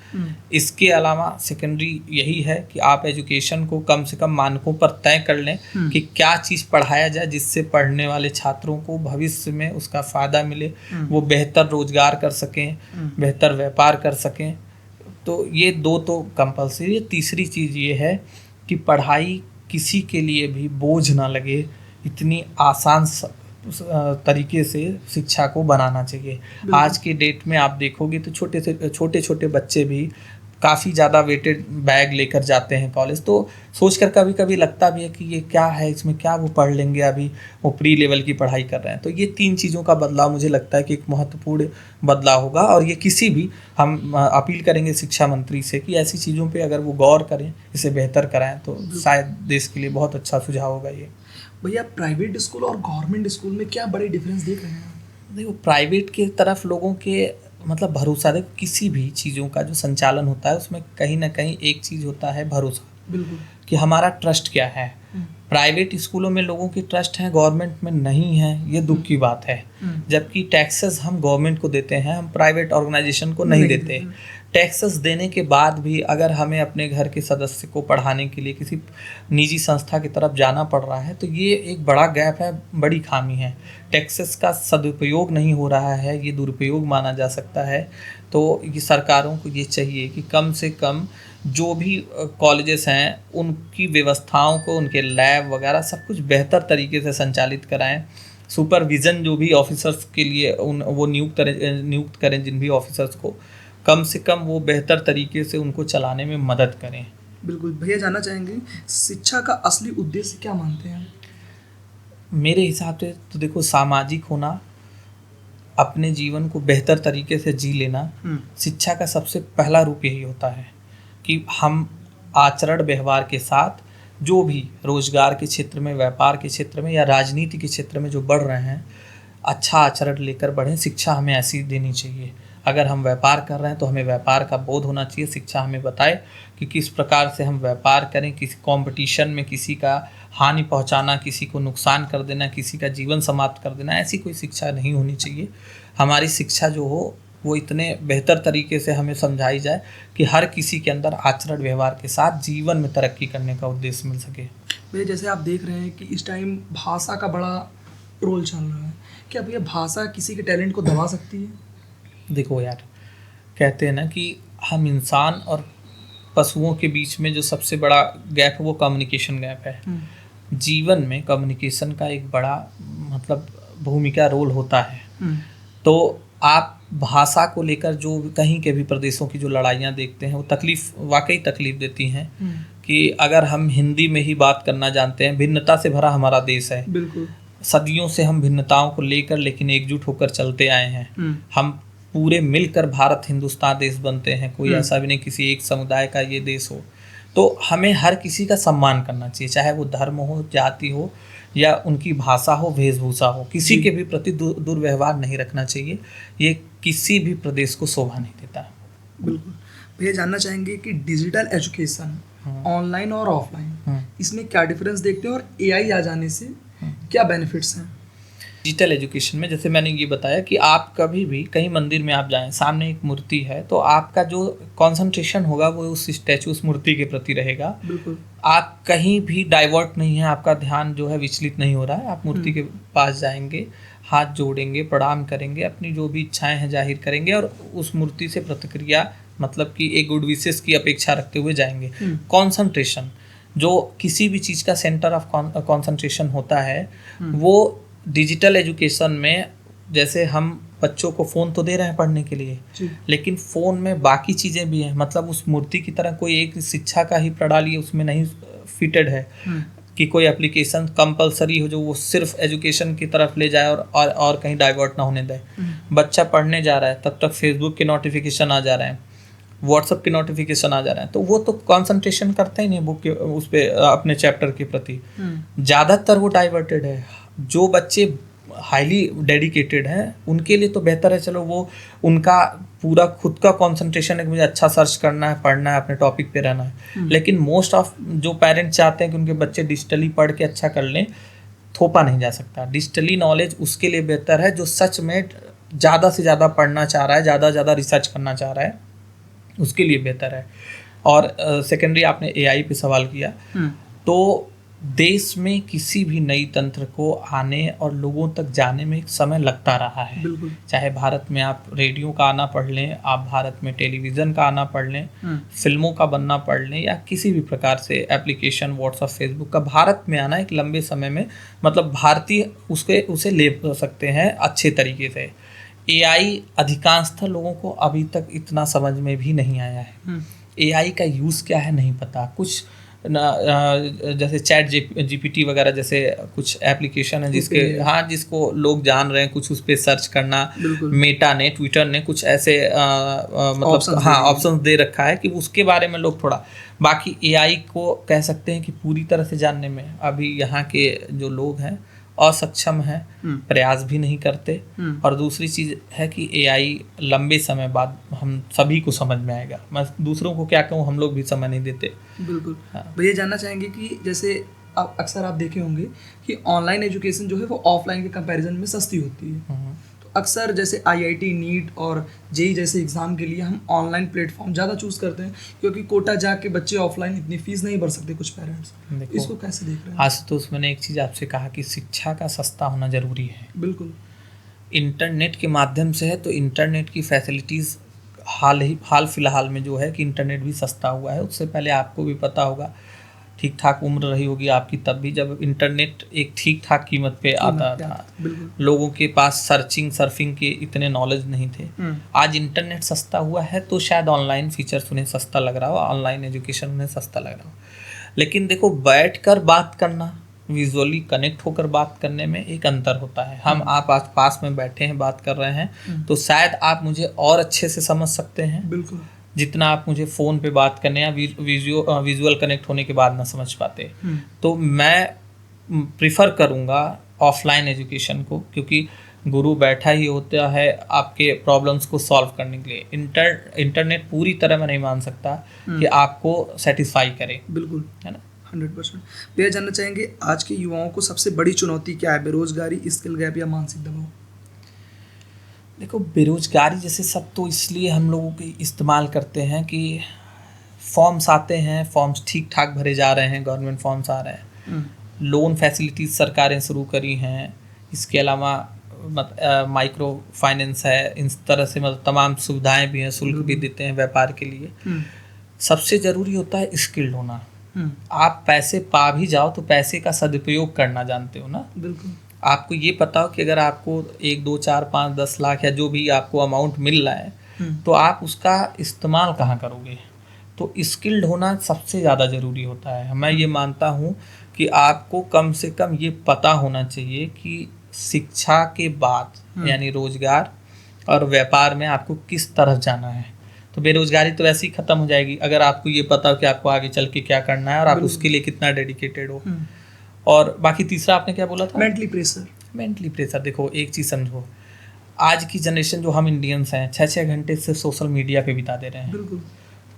इसके अलावा सेकेंडरी यही है कि आप एजुकेशन को कम से कम मानकों पर तय कर लें कि क्या चीज़ पढ़ाया जाए जिससे पढ़ने वाले छात्रों को भविष्य में उसका फ़ायदा मिले, वो बेहतर रोजगार कर सकें, बेहतर व्यापार कर सकें। तो ये 2 तो कंपलसरी। तीसरी चीज़ ये है कि पढ़ाई किसी के लिए भी बोझ ना लगे, इतनी आसान तरीके से शिक्षा को बनाना चाहिए। आज के डेट में आप देखोगे तो छोटे छोटे बच्चे भी काफ़ी ज़्यादा वेटेड बैग लेकर जाते हैं कॉलेज, तो सोचकर कभी कभी लगता भी है कि ये क्या है, इसमें क्या वो पढ़ लेंगे, अभी वो प्री लेवल की पढ़ाई कर रहे हैं। तो ये 3 चीज़ों का बदलाव मुझे लगता है कि एक महत्वपूर्ण बदलाव होगा, और ये किसी भी हम अपील करेंगे शिक्षा मंत्री से कि ऐसी चीज़ों पे अगर वो गौर करें, इसे बेहतर कराएं, तो शायद देश के लिए बहुत अच्छा सुझाव होगा ये। भैया प्राइवेट स्कूल और गवर्नमेंट स्कूल में क्या बड़े डिफरेंस देख रहे हैं? देखो, प्राइवेट की तरफ लोगों के मतलब भरोसा, देखो किसी भी चीज़ों का जो संचालन होता है उसमें कहीं ना कहीं एक चीज़ होता है भरोसा, बिल्कुल, कि हमारा ट्रस्ट क्या है। प्राइवेट स्कूलों में लोगों की ट्रस्ट है, गवर्नमेंट में नहीं है, ये दुख की बात है। जबकि टैक्सेस हम गवर्नमेंट को देते हैं, हम प्राइवेट ऑर्गेनाइजेशन को नहीं देते। टैक्सेस देने के बाद भी अगर हमें अपने घर के सदस्य को पढ़ाने के लिए किसी निजी संस्था की तरफ जाना पड़ रहा है, तो ये एक बड़ा गैप है, बड़ी खामी है। टैक्सेस का सदुपयोग नहीं हो रहा है, ये दुरुपयोग माना जा सकता है। तो ये सरकारों को ये चाहिए कि कम से कम जो भी कॉलेजेस हैं उनकी व्यवस्थाओं को, उनके लैब वगैरह सब कुछ बेहतर तरीके से संचालित कराएं। सुपरविज़न जो भी ऑफिसर्स के लिए वो नियुक्त करें जिन भी ऑफिसर्स को, कम से कम वो बेहतर तरीके से उनको चलाने में मदद करें। बिल्कुल। भैया जानना चाहेंगे शिक्षा का असली उद्देश्य क्या मानते हैं? मेरे हिसाब से तो देखो, सामाजिक होना, अपने जीवन को बेहतर तरीके से जी लेना, शिक्षा का सबसे पहला रूप यही होता है कि हम आचरण व्यवहार के साथ जो भी रोजगार के क्षेत्र में, व्यापार के क्षेत्र में या राजनीति के क्षेत्र में जो बढ़ रहे हैं, अच्छा आचरण लेकर बढ़ें। शिक्षा हमें ऐसी देनी चाहिए। अगर हम व्यापार कर रहे हैं तो हमें व्यापार का बोध होना चाहिए। शिक्षा हमें बताए कि किस प्रकार से हम व्यापार करें, किसी कंपटीशन में किसी का हानि पहुंचाना, किसी को नुकसान कर देना, किसी का जीवन समाप्त कर देना, ऐसी कोई शिक्षा नहीं होनी चाहिए। हमारी शिक्षा जो हो वो इतने बेहतर तरीके से हमें समझाई जाए कि हर किसी के अंदर आचरण व्यवहार के साथ जीवन में तरक्की करने का उद्देश्य मिल सके। भैया जैसे आप देख रहे हैं कि इस टाइम भाषा का बड़ा रोल चल रहा है, क्या भैया भाषा किसी के टैलेंट को दबा सकती है? देखो यार, कहते हैं ना कि हम इंसान और पशुओं के बीच में जो सबसे बड़ा गैप है वो कम्युनिकेशन गैप है। जीवन में कम्युनिकेशन का एक बड़ा मतलब भूमिका रोल होता है। तो आप भाषा को लेकर जो कहीं के भी प्रदेशों की जो लड़ाइयाँ देखते हैं वो वाकई तकलीफ देती हैं कि अगर हम हिंदी में ही बात करना जानते हैं, भिन्नता से भरा हमारा देश है, बिल्कुल सदियों से हम भिन्नताओं को लेकर लेकिन एकजुट होकर चलते आए हैं। हम पूरे मिलकर भारत हिंदुस्तान देश बनते हैं, कोई ऐसा भी नहीं किसी एक समुदाय का ये देश हो। तो हमें हर किसी का सम्मान करना चाहिए, चाहे वो धर्म हो, जाति हो या उनकी भाषा हो, वेशभूषा हो, किसी के भी प्रति दुर्व्यवहार नहीं रखना चाहिए। ये किसी भी प्रदेश को शोभा नहीं देता। बिल्कुल। भैया जानना चाहेंगे कि डिजिटल एजुकेशन ऑनलाइन और ऑफलाइन इसमें क्या डिफरेंस देखते हैं और एआई आ जाने से क्या बेनिफिट्स हैं? डिजिटल एजुकेशन में जैसे मैंने ये बताया कि आप कभी भी कहीं मंदिर में आप जाएं, सामने एक मूर्ति है, तो आपका जो कंसंट्रेशन होगा वो उस स्टैचू, उस मूर्ति के प्रति रहेगा। बिल्कुल। आप कहीं भी डाइवर्ट नहीं है, आपका ध्यान जो है विचलित नहीं हो रहा है। आप मूर्ति के पास जाएंगे, हाथ जोड़ेंगे, प्रणाम करेंगे, अपनी जो भी इच्छाएं हैं जाहिर करेंगे और उस मूर्ति से प्रतिक्रिया मतलब कि एक गुड विशेस की अपेक्षा रखते हुए जाएंगे। कंसंट्रेशन जो किसी भी चीज़ का सेंटर ऑफ कंसंट्रेशन होता है वो डिजिटल एजुकेशन में, जैसे हम बच्चों को फ़ोन तो दे रहे हैं पढ़ने के लिए, लेकिन फ़ोन में बाकी चीज़ें भी हैं। मतलब उस मूर्ति की तरह कोई एक शिक्षा का ही प्रणाली उसमें नहीं फिटेड है कि कोई एप्लीकेशन कंपलसरी हो जो वो सिर्फ एजुकेशन की तरफ ले जाए और कहीं डाइवर्ट ना होने दे। बच्चा पढ़ने जा रहा है तब तक फेसबुक के नोटिफिकेशन आ जा रहे हैं, व्हाट्सएप के नोटिफिकेशन आ जा रहे हैं, तो वो तो कंसंट्रेशन करता ही नहीं बुक के उस पे अपने चैप्टर के प्रति। ज़्यादातर वो डाइवर्टेड है। जो बच्चे हाईली डेडिकेटेड हैं उनके लिए तो बेहतर है, चलो वो उनका पूरा खुद का कंसंट्रेशन है कि मुझे अच्छा सर्च करना है, पढ़ना है, अपने टॉपिक पे रहना है। लेकिन मोस्ट ऑफ जो पेरेंट्स चाहते हैं कि उनके बच्चे डिजिटली पढ़ के अच्छा कर लें, थोपा नहीं जा सकता। डिजिटली नॉलेज उसके लिए बेहतर है जो सच में ज़्यादा से ज़्यादा पढ़ना चाह रहा है, ज़्यादा से ज़्यादा रिसर्च करना चाह रहा है, उसके लिए बेहतर है। और सेकेंडरी आपने एआई पे सवाल किया, तो देश में किसी भी नई तंत्र को आने और लोगों तक जाने में एक समय लगता रहा है। चाहे भारत में आप रेडियो का आना पढ़ लें, आप भारत में टेलीविज़न का आना पढ़ लें, फिल्मों का बनना पढ़ लें, या किसी भी प्रकार से एप्लीकेशन व्हाट्सएप फेसबुक का भारत में आना एक लंबे समय में, मतलब भारतीय उसे ले सकते हैं अच्छे तरीके से। एआई अधिकांशतः लोगों को अभी तक इतना समझ में भी नहीं आया है। एआई का यूज़ क्या है नहीं पता। कुछ जैसे चैट जीपीटी वगैरह जैसे कुछ एप्लीकेशन है जिसको लोग जान रहे हैं, कुछ उस पर सर्च करना। मेटा ने, ट्विटर ने कुछ ऐसे मतलब ऑप्शंस दे रखा है कि उसके बारे में लोग थोड़ा, बाकी एआई को कह सकते हैं कि पूरी तरह से जानने में अभी यहाँ के जो लोग हैं असक्षम है, प्रयास भी नहीं करते। और दूसरी चीज़ है कि एआई लंबे समय बाद हम सभी को समझ में आएगा। मैं दूसरों को क्या कहूँ, हम लोग भी समय नहीं देते। बिल्कुल। भैया जानना चाहेंगे कि जैसे अक्सर आप देखे होंगे कि ऑनलाइन एजुकेशन जो है वो ऑफलाइन के कंपैरिजन में सस्ती होती है। अक्सर जैसे आईआईटी, नीट और जेईई जैसे एग्ज़ाम के लिए हम ऑनलाइन प्लेटफॉर्म ज़्यादा चूज़ करते हैं क्योंकि कोटा जाके बच्चे ऑफलाइन इतनी फीस नहीं भर सकते कुछ पेरेंट्स। इसको कैसे देख रहे हैं? आज तो मैंने एक चीज़ आपसे कहा कि शिक्षा का सस्ता होना ज़रूरी है। बिल्कुल। इंटरनेट के माध्यम से है तो इंटरनेट की फैसिलिटीज़ हाल फिलहाल में जो है कि इंटरनेट भी सस्ता हुआ है। उससे पहले आपको भी पता होगा, ठीक ठाक उम्र रही होगी आपकी तब भी, जब इंटरनेट एक ठीक ठाक कीमत पे आता था। लोगों के पास सर्फिंग के इतने नॉलेज नहीं थे। आज इंटरनेट सस्ता हुआ है तो शायद ऑनलाइन फीचर्स उन्हें सस्ता लग रहा हो, ऑनलाइन एजुकेशन उन्हें सस्ता लग रहा हो। लेकिन देखो, बैठकर बात करना, विजुअली कनेक्ट होकर बात करने में एक अंतर होता है। हम आप आस पास में बैठे हैं, बात कर रहे हैं, तो शायद आप मुझे और अच्छे से समझ सकते हैं। बिल्कुल। जितना आप मुझे फ़ोन पे बात करने या विजुअल कनेक्ट होने के बाद ना समझ पाते। तो मैं प्रिफ़र करूँगा ऑफलाइन एजुकेशन को, क्योंकि गुरु बैठा ही होता है आपके प्रॉब्लम्स को सॉल्व करने के लिए। इंटरनेट पूरी तरह मैं नहीं मान सकता कि आपको सेटिस्फाई करे। बिल्कुल, है ना, 100%। भैया जानना चाहेंगे आज के युवाओं को सबसे बड़ी चुनौती क्या है? बेरोजगारी, स्किल गैप या मानसिक दबाव? देखो, बेरोजगारी जैसे सब तो इसलिए हम लोगों के इस्तेमाल करते हैं कि फॉर्म्स आते हैं, फॉर्म्स ठीक ठाक भरे जा रहे हैं, गवर्नमेंट फॉर्म्स आ रहे हैं, लोन फैसिलिटीज़ सरकारें शुरू करी हैं, इसके अलावा माइक्रो फाइनेंस है, इस तरह से मतलब तमाम सुविधाएं भी हैं, शुल्क भी देते हैं व्यापार के लिए। सबसे ज़रूरी होता है स्किल्ड होना। आप पैसे पा भी जाओ तो पैसे का सदुपयोग करना जानते हो ना। बिल्कुल। आपको ये पता हो कि अगर आपको 1 2 4 5 10 लाख या जो भी आपको अमाउंट मिल रहा है तो आप उसका इस्तेमाल कहाँ करोगे। तो स्किल्ड होना सबसे ज़्यादा ज़रूरी होता है। मैं ये मानता हूँ कि आपको कम से कम ये पता होना चाहिए कि शिक्षा के बाद यानी रोजगार और व्यापार में आपको किस तरफ जाना है। तो बेरोजगारी तो वैसे ही खत्म हो जाएगी अगर आपको ये पता हो कि आपको आगे चल के क्या करना है और आप उसके लिए कितना डेडिकेटेड हो। और बाकी तीसरा आपने क्या बोला था? Mentally pressure. मेंटली प्रेशर देखो, एक चीज़ समझो, आज की जनरेशन जो हम इंडियंस हैं 6-6 घंटे से सोशल मीडिया पे बिता दे रहे हैं। बिल्कुल।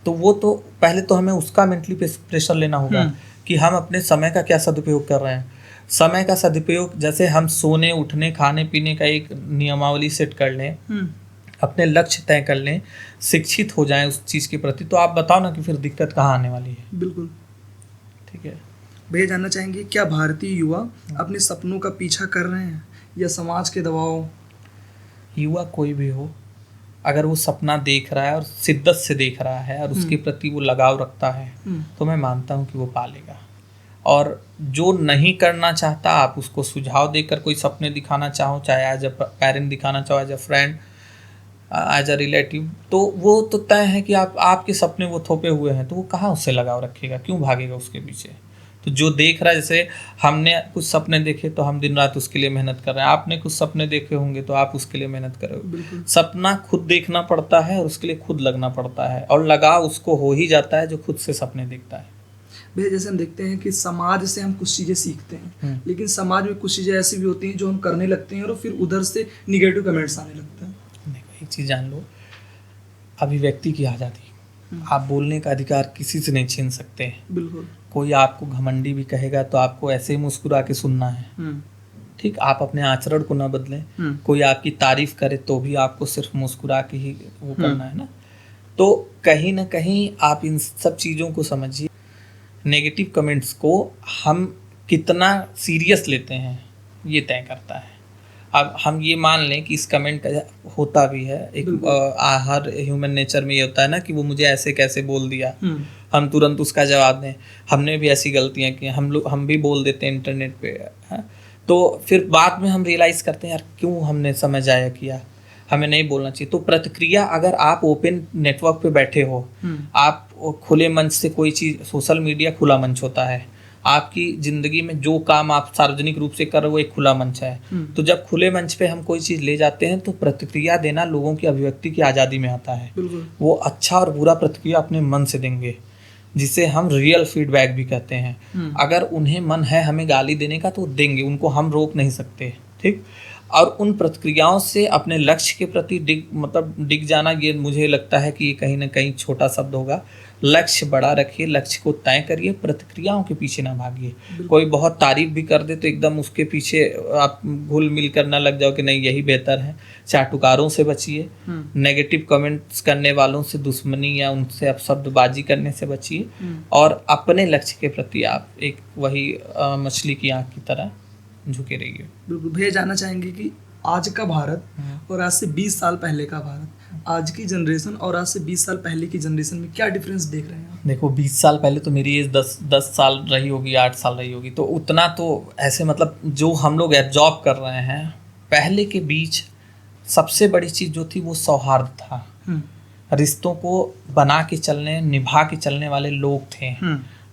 तो वो तो पहले तो हमें उसका मेंटली प्रेशर लेना होगा कि हम अपने समय का क्या सदुपयोग कर रहे हैं। समय का सदुपयोग जैसे हम सोने उठने खाने पीने का एक नियमावली सेट कर लें, अपने लक्ष्य तय कर लें, शिक्षित हो जाएं उस चीज़ के प्रति, तो आप बताओ ना कि फिर दिक्कत कहाँ आने वाली है। बिल्कुल। ठीक है भैया, जानना चाहेंगे क्या भारतीय युवा अपने सपनों का पीछा कर रहे हैं या समाज के दबाव? युवा कोई भी हो, अगर वो सपना देख रहा है और शिद्दत से देख रहा है और उसके प्रति वो लगाव रखता है तो मैं मानता हूँ कि वो पालेगा। और जो नहीं करना चाहता, आप उसको सुझाव देकर कोई सपने दिखाना चाहो, चाहे एज अ पेरेंट दिखाना चाहो, as a friend, as a relative, तो वो तो तय है कि आपके सपने वो थोपे हुए हैं, तो वो कहाँ उससे लगाव रखेगा, क्यों भागेगा उसके पीछे। तो जो देख रहा है, जैसे हमने कुछ सपने देखे तो हम दिन रात उसके लिए मेहनत कर रहे हैं, आपने कुछ सपने देखे होंगे तो आप उसके लिए मेहनत करोगे। सपना खुद देखना पड़ता है और उसके लिए खुद लगना पड़ता है, और लगाव उसको हो ही जाता है जो खुद से सपने देखता है। भैया, जैसे हम देखते हैं कि समाज से हम कुछ चीज़ें सीखते हैं, लेकिन समाज में कुछ चीज़ें ऐसी भी होती हैं जो हम करने लगते हैं और फिर उधर से निगेटिव कमेंट्स आने लगते हैं। देखो, एक चीज़ जान लो, अभिव्यक्ति की आज़ादी, आप बोलने का अधिकार किसी से नहीं छीन सकते। बिल्कुल। कोई आपको घमंडी भी कहेगा तो आपको ऐसे ही मुस्कुरा के सुनना है। ठीक, आप अपने आचरण को ना बदलें। कोई आपकी तारीफ करे तो भी आपको सिर्फ मुस्कुरा के ही वो करना है ना। तो कहीं ना कहीं आप इन सब चीज़ों को समझिए। नेगेटिव कमेंट्स को हम कितना सीरियस लेते हैं ये तय करता है। अब हम ये मान लें कि इस कमेंट का होता भी है एक हर ह्यूमन नेचर में ये होता है ना कि वो मुझे ऐसे कैसे बोल दिया, हम तुरंत उसका जवाब दें। हमने भी ऐसी गलतियां की, हम भी बोल देते हैं इंटरनेट पे है? तो फिर बाद में हम रियलाइज़ करते हैं यार क्यों हमने समय ज़ाया किया, हमें नहीं बोलना चाहिए। तो प्रतिक्रिया, अगर आप ओपन नेटवर्क पे बैठे हो, आप खुले मंच से कोई चीज़, सोशल मीडिया खुला मंच होता है, आपकी ज़िंदगी में जो काम आप सार्वजनिक रूप से कर रहे हो वो एक खुला मंच है। तो जब खुले मंच पे हम कोई चीज़ ले जाते हैं तो प्रतिक्रिया देना लोगों की अभिव्यक्ति की आज़ादी में आता है। वो अच्छा और बुरा प्रतिक्रिया अपने मन से देंगे, जिसे हम रियल फीडबैक भी कहते हैं। अगर उन्हें मन है हमें गाली देने का तो देंगे, उनको हम रोक नहीं सकते। ठीक, और उन प्रतिक्रियाओं से अपने लक्ष्य के प्रति डिग जाना, ये मुझे लगता है कि ये कहीं ना कहीं छोटा शब्द होगा। लक्ष्य बड़ा रखिए, लक्ष्य को तय करिए, प्रतिक्रियाओं के पीछे ना भागिए। कोई बहुत तारीफ भी कर दे तो एकदम उसके पीछे आप घुल मिल कर ना लग जाओ कि नहीं यही बेहतर है। चाटुकारों से बचिए, नेगेटिव कमेंट्स करने वालों से दुश्मनी या उनसे अपशब्दबाजी करने से बचिए, और अपने लक्ष्य के प्रति आप एक वही मछली की आँख की तरह झुके रहिए। बिल्कुल। भैया, जानना चाहेंगे कि आज का भारत और आज से 20 साल पहले का भारत, आज की जनरेशन और आज से 20 साल पहले की जनरेशन में क्या डिफरेंस देख रहे हैं आप? देखो, 20 साल पहले तो मेरी एज 10 साल रही होगी, 8 साल रही होगी, तो उतना तो ऐसे मतलब जो हम लोग जॉब कर रहे हैं, पहले के बीच सबसे बड़ी चीज़ जो थी वो सौहार्द था। रिश्तों को बना के चलने, निभा के चलने वाले लोग थे।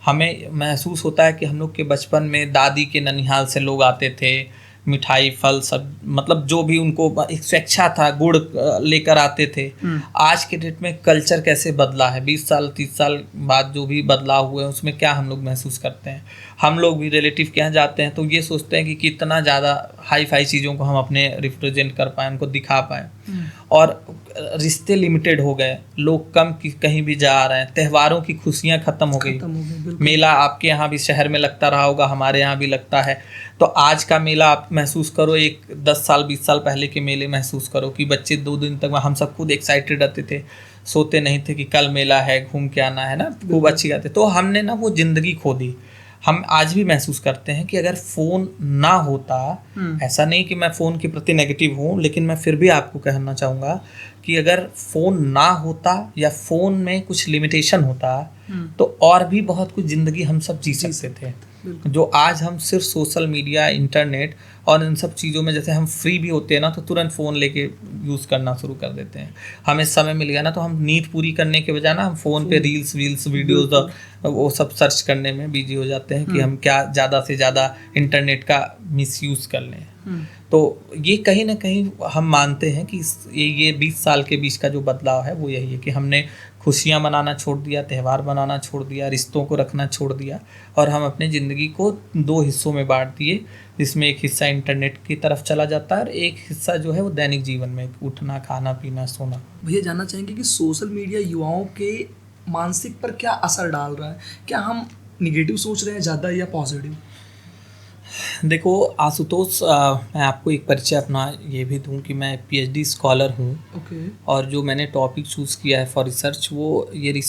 हमें महसूस होता है कि हम लोग के बचपन में दादी के ननिहाल से लोग आते थे, मिठाई फल सब, मतलब जो भी उनको एक स्वेच्छा था, गुड़ लेकर आते थे। आज के डेट में कल्चर कैसे बदला है, 20 साल 30 साल बाद जो भी बदलाव हुए हैं उसमें क्या हम लोग महसूस करते हैं। हम लोग भी रिलेटिव के यहाँ जाते हैं तो ये सोचते हैं कि कितना ज़्यादा हाई फाई चीज़ों को हम अपने रिप्रेजेंट कर पाएँ, उनको दिखा पाएँ। और रिश्ते लिमिटेड हो गए, लोग कम कहीं भी जा रहे हैं, त्योहारों की खुशियाँ ख़त्म हो गई। मेला आपके यहाँ भी शहर में लगता रहा होगा, हमारे यहाँ भी लगता है। तो आज का मेला आप महसूस करो, एक 10 साल 20 साल पहले के मेले महसूस करो कि बच्चे 2 दिन तक, हम सब खुद एक्साइटेड रहते थे, सोते नहीं थे कि कल मेला है, घूम के आना है ना, खूब अच्छी बात है। तो हमने ना वो ज़िंदगी खो दी। हम आज भी महसूस करते हैं कि अगर फ़ोन ना होता, ऐसा नहीं कि मैं फ़ोन के प्रति नेगेटिव हूँ, लेकिन मैं फिर भी आपको कहना चाहूँगा कि अगर फ़ोन ना होता या फ़ोन में कुछ लिमिटेशन होता तो और भी बहुत कुछ ज़िंदगी हम सब जी सकते थे। जो आज हम सिर्फ सोशल मीडिया, इंटरनेट और इन सब चीज़ों में जैसे हम फ्री भी होते हैं ना, तो तुरंत फ़ोन लेके यूज़ करना शुरू कर देते हैं। हमें समय मिल गया ना, तो हम नींद पूरी करने के बजाय ना हम फ़ोन पे रील्स वीडियोज़ और वो सब सर्च करने में बिजी हो जाते हैं कि हम क्या ज़्यादा से ज़्यादा इंटरनेट का मिसयूज़ कर लें। तो ये कहीं ना कहीं हम मानते हैं कि ये 20 साल के बीच का जो बदलाव है वो यही है कि हमने खुशियाँ मनाना छोड़ दिया, त्यौहार मनाना छोड़ दिया, रिश्तों को रखना छोड़ दिया और हम अपनी ज़िंदगी को 2 हिस्सों में बांट दिए, जिसमें एक हिस्सा इंटरनेट की तरफ चला जाता है और एक हिस्सा जो है वो दैनिक जीवन में उठना, खाना, पीना, सोना। भैया जानना चाहेंगे कि सोशल मीडिया युवाओं के मानसिक पर क्या असर डाल रहा है? क्या हम निगेटिव सोच रहे हैं ज़्यादा या पॉजिटिव? देखो आशुतोष, मैं आपको एक परिचय अपना ये भी दूं कि मैं PhD स्कॉलर हूँ। ओके। और जो मैंने टॉपिक चूज़ किया है फॉर रिसर्च वो ये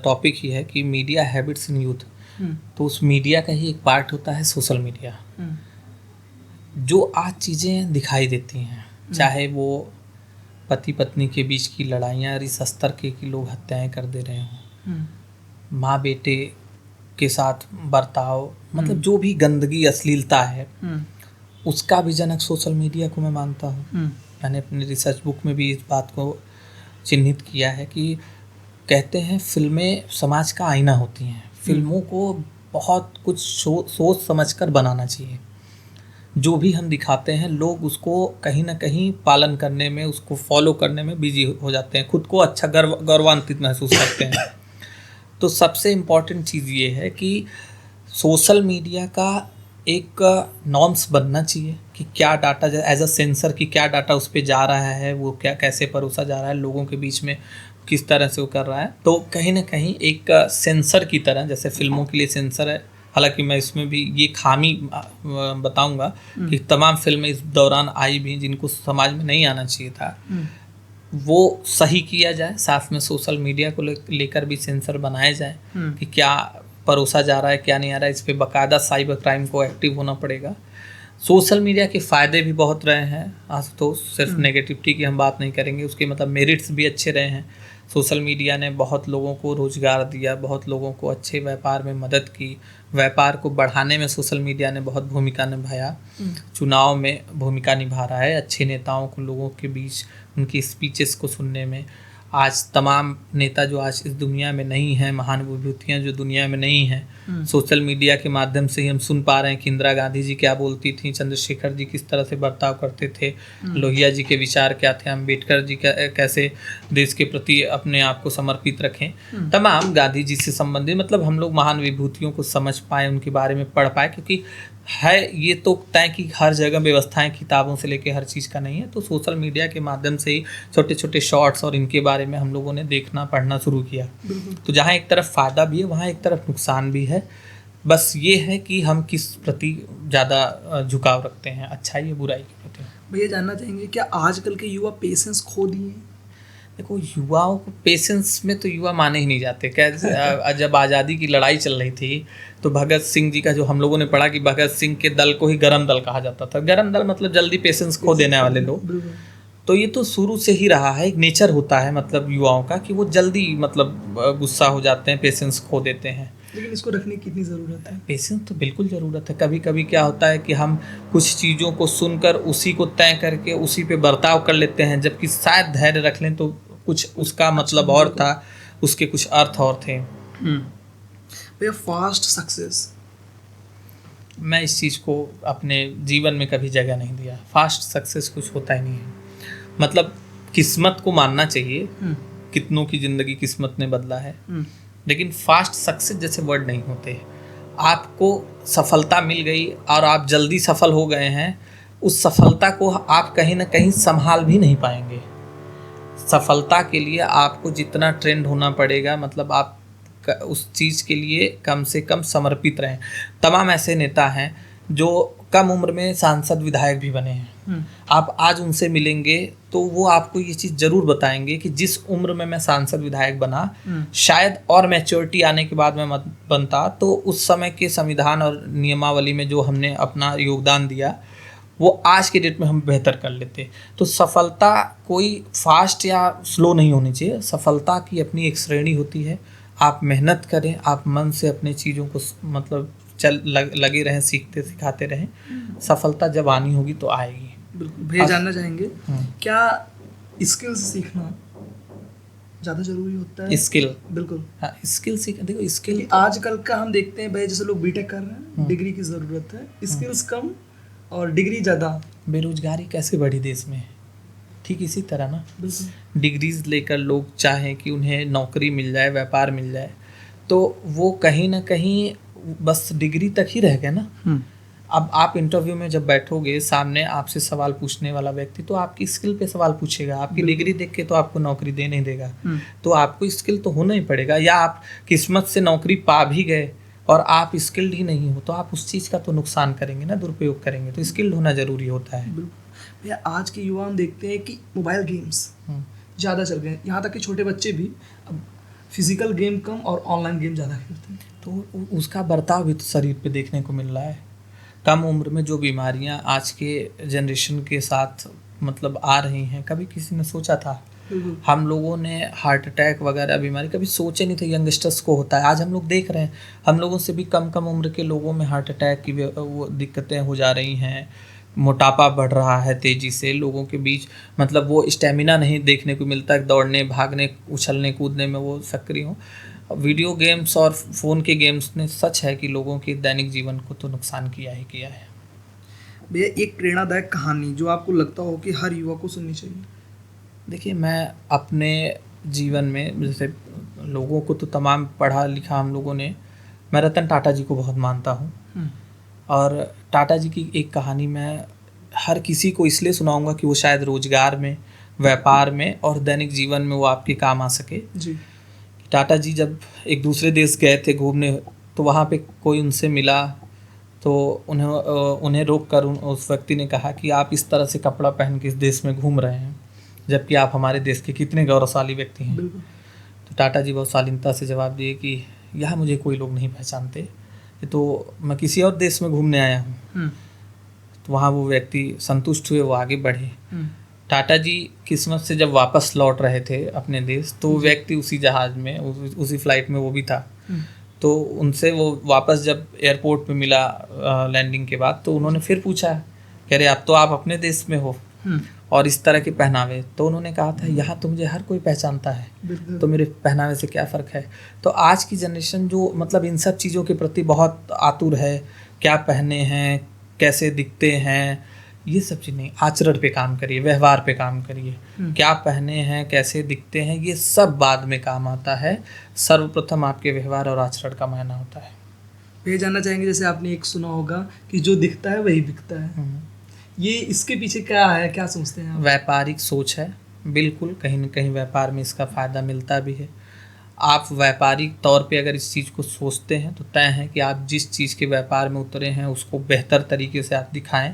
टॉपिक ही है कि मीडिया हैबिट्स इन यूथ। तो उस मीडिया का ही एक पार्ट होता है सोशल मीडिया। जो आज चीज़ें दिखाई देती हैं, चाहे वो पति पत्नी के बीच की लड़ाइयाँ इस स्तर के कि लोग हत्याएं कर दे रहे हों, माँ बेटे के साथ बर्ताव, मतलब जो भी गंदगी, अश्लीलता है, उसका भी जनक सोशल मीडिया को मैं मानता हूँ। मैंने अपनी रिसर्च बुक में भी इस बात को चिन्हित किया है कि कहते हैं फिल्में समाज का आईना होती हैं। फिल्मों को बहुत कुछ सोच समझकर बनाना चाहिए। जो भी हम दिखाते हैं लोग उसको कहीं ना कहीं पालन करने में, उसको फॉलो करने में बिजी हो जाते हैं, खुद को अच्छा गौरवान्वित महसूस करते हैं। तो सबसे इम्पॉर्टेंट चीज़ ये है कि सोशल मीडिया का एक नॉर्म्स बनना चाहिए कि क्या डाटा एज अ सेंसर की क्या डाटा उस पर जा रहा है, वो क्या कैसे परोसा जा रहा है, लोगों के बीच में किस तरह से वो कर रहा है। तो कहीं ना कहीं एक सेंसर की तरह, जैसे फिल्मों के लिए सेंसर है, हालांकि मैं इसमें भी ये खामी बताऊंगा कि तमाम फिल्में इस दौरान आई भी जिनको समाज में नहीं आना चाहिए था, वो सही किया जाए। साथ में सोशल मीडिया को लेकर भी सेंसर बनाए जाए कि क्या परोसा जा रहा है, क्या नहीं आ रहा है। इस पर बाकायदा साइबर क्राइम को एक्टिव होना पड़ेगा। सोशल मीडिया के फ़ायदे भी बहुत रहे हैं आशुतोष, सिर्फ नेगेटिविटी की हम बात नहीं करेंगे, उसके मतलब मेरिट्स भी अच्छे रहे हैं। सोशल मीडिया ने बहुत लोगों को रोज़गार दिया, बहुत लोगों को अच्छे व्यापार में मदद की, व्यापार को बढ़ाने में सोशल मीडिया ने बहुत भूमिका निभाया, चुनाव में भूमिका निभा रहा है, अच्छे नेताओं को लोगों के बीच उनकी स्पीचेस को सुनने में। आज तमाम नेता जो आज इस दुनिया में नहीं हैं, महान विभूतियाँ जो दुनिया में नहीं हैं, सोशल मीडिया के माध्यम से ही हम सुन पा रहे हैं कि इंदिरा गांधी जी क्या बोलती थी, चंद्रशेखर जी किस तरह से बर्ताव करते थे, लोहिया जी के विचार क्या थे, अम्बेडकर जी कैसे देश के प्रति अपने आप को समर्पित रखें। तमाम गांधी जी से संबंधित मतलब हम लोग महान विभूतियों को समझ पाए, उनके बारे में पढ़ पाए, क्योंकि है ये तो तय कि हर जगह व्यवस्थाएं किताबों से लेके हर चीज़ का नहीं है। तो सोशल मीडिया के माध्यम से ही छोटे छोटे शॉर्ट्स और इनके बारे में हम लोगों ने देखना पढ़ना शुरू किया। तो जहाँ एक तरफ फ़ायदा भी है वहाँ एक तरफ नुकसान भी है। बस ये है कि हम किस प्रति ज़्यादा झुकाव रखते हैं, अच्छाई या बुराई के प्रति। भैया जानना चाहेंगे क्या आजकल के युवा पेशेंस खो दिए हैं? देखो युवाओं को पेशेंस में तो युवा माने ही नहीं जाते। क्या जब आज़ादी की लड़ाई चल रही थी तो भगत सिंह जी का जो हम लोगों ने पढ़ा कि भगत सिंह के दल को ही गरम दल कहा जाता था। गरम दल मतलब जल्दी पेशेंस खो देने वाले लोग। तो ये तो शुरू से ही रहा है, एक नेचर होता है मतलब युवाओं का कि वो जल्दी मतलब गुस्सा हो जाते हैं, पेशेंस खो देते हैं। लेकिन इसको रखने की कितनी ज़रूरत है? पेशेंस तो बिल्कुल ज़रूरत है। कभी कभी क्या होता है कि हम कुछ चीज़ों को सुनकर उसी को तय करके उसी पे बर्ताव कर लेते हैं, जबकि शायद धैर्य रख लें तो कुछ उसका मतलब और था, उसके कुछ अर्थ और थे। भैया फास्ट सक्सेस, मैं इस चीज़ को अपने जीवन में कभी जगह नहीं दिया। फास्ट सक्सेस कुछ होता ही नहीं है। मतलब किस्मत को मानना चाहिए, कितनों की ज़िंदगी किस्मत ने बदला है, लेकिन फास्ट सक्सेस जैसे वर्ड नहीं होते। आपको सफलता मिल गई और आप जल्दी सफल हो गए हैं, उस सफलता को आप कहीं ना कहीं संभाल भी नहीं पाएंगे। सफलता के लिए आपको जितना ट्रेंड होना पड़ेगा, मतलब आप उस चीज़ के लिए कम से कम समर्पित रहें। तमाम ऐसे नेता हैं जो कम उम्र में सांसद विधायक भी बने हैं, आप आज उनसे मिलेंगे तो वो आपको ये चीज़ ज़रूर बताएंगे कि जिस उम्र में मैं सांसद विधायक बना, शायद और मैच्योरिटी आने के बाद मैं मत बनता तो उस समय के संविधान और नियमावली में जो हमने अपना योगदान दिया वो आज के डेट में हम बेहतर कर लेते। तो सफलता कोई फास्ट या स्लो नहीं होनी चाहिए, सफलता की अपनी एक श्रेणी होती है। आप मेहनत करें, आप मन से अपने चीज़ों को मतलब लगे रहें, सीखते सिखाते रहें, सफलता जब आनी होगी तो आएगी। बिल्कुल भैया, जानना चाहेंगे क्या स्किल्स सीखना ज़्यादा जरूरी होता है? स्किल, बिल्कुल हाँ, स्किल सीख, देखो स्किल आजकल का हम देखते हैं भाई, जैसे लोग बीटेक कर रहे हैं, डिग्री की ज़रूरत है, स्किल्स कम और डिग्री ज़्यादा। बेरोजगारी कैसे बढ़ी देश में, ठीक इसी तरह ना, डिग्रीज लेकर लोग चाहें कि उन्हें नौकरी मिल जाए, व्यापार मिल जाए, तो वो कहीं ना कहीं बस डिग्री तक ही रह गए ना। अब आप इंटरव्यू में जब बैठोगे, सामने आपसे सवाल पूछने वाला व्यक्ति तो आपकी स्किल पे सवाल पूछेगा, आपकी डिग्री देख के तो आपको नौकरी दे नहीं देगा। तो आपको स्किल तो होना ही पड़ेगा, या आप किस्मत से नौकरी पा भी गए और आप स्किल्ड ही नहीं हो तो आप उस चीज़ का तो नुकसान करेंगे ना, दुरुपयोग करेंगे। तो स्किल्ड होना ज़रूरी होता है। भैया आज के युवा हम देखते हैं कि मोबाइल गेम्स ज़्यादा चल गए हैं, यहाँ तक कि छोटे बच्चे भी अब फिजिकल गेम कम और ऑनलाइन गेम ज़्यादा खेलते हैं। तो उसका बर्ताव भी तो शरीर पे देखने को मिल रहा है। कम उम्र में जो बीमारियां आज के जनरेशन के साथ मतलब आ रही हैं, कभी किसी ने सोचा था? हम लोगों ने हार्ट अटैक वगैरह बीमारी कभी सोचे नहीं थे यंगस्टर्स को होता है। आज हम लोग देख रहे हैं, हम लोगों से भी कम उम्र के लोगों में हार्ट अटैक की वो दिक्कतें हो जा रही हैं, मोटापा बढ़ रहा है तेज़ी से, लोगों के बीच मतलब वो स्टेमिना नहीं देखने को मिलता है, दौड़ने भागने उछलने कूदने में वो सक्रिय हो। वीडियो गेम्स और फ़ोन के गेम्स ने सच है कि लोगों के दैनिक जीवन को तो नुकसान किया ही किया है। भैया एक प्रेरणादायक कहानी जो आपको लगता हो कि हर युवा को सुननी चाहिए? देखिए, मैं अपने जीवन में जैसे लोगों को तो तमाम पढ़ा लिखा हम लोगों ने, मैं रतन टाटा जी को बहुत मानता हूँ। और टाटा जी की एक कहानी मैं हर किसी को इसलिए सुनाऊंगा कि वो शायद रोजगार में, व्यापार में और दैनिक जीवन में वो आपके काम आ सके जी। टाटा जी जब एक दूसरे देश गए थे घूमने, तो वहाँ पे कोई उनसे मिला तो उन्हें रोक कर उस व्यक्ति ने कहा कि आप इस तरह से कपड़ा पहन के इस देश में घूम रहे हैं, जबकि आप हमारे देश के कितने गौरवशाली व्यक्ति हैं। तो टाटा जी बहुत शालीनता से जवाब दिए कि यह मुझे कोई लोग नहीं पहचानते, तो मैं किसी और देश में घूमने आया हूँ। तो वहाँ वो व्यक्ति संतुष्ट हुए, वो आगे बढ़े। टाटा जी किस्मत से जब वापस लौट रहे थे अपने देश, तो वो व्यक्ति उसी जहाज़ में, उसी फ्लाइट में वो भी था। तो उनसे वो वापस जब एयरपोर्ट पे मिला लैंडिंग के बाद, तो उन्होंने फिर पूछा, कह रहे अब तो आप अपने देश में हो और इस तरह के पहनावे। तो उन्होंने कहा था यहाँ तो मुझे हर कोई पहचानता है, तो मेरे पहनावे से क्या फ़र्क है। तो आज की जनरेशन जो मतलब इन सब चीज़ों के प्रति बहुत आतुर है, क्या पहने हैं, कैसे दिखते हैं, ये सब चीज़ नहीं, आचरण पे काम करिए, व्यवहार पे काम करिए। क्या पहने हैं, कैसे दिखते हैं, ये सब बाद में काम आता है, सर्वप्रथम आपके व्यवहार और आचरण का मायना होता है। ये जानना चाहेंगे, जैसे आपने एक सुना होगा कि जो दिखता है वही बिकता है, ये इसके पीछे क्या है, क्या सोचते हैं आप? व्यापारिक सोच है, बिल्कुल कहीं न कहीं व्यापार में इसका फ़ायदा मिलता भी है। आप व्यापारिक तौर पे अगर इस चीज़ को सोचते हैं तो तय है कि आप जिस चीज़ के व्यापार में उतरे हैं उसको बेहतर तरीके से आप दिखाएं,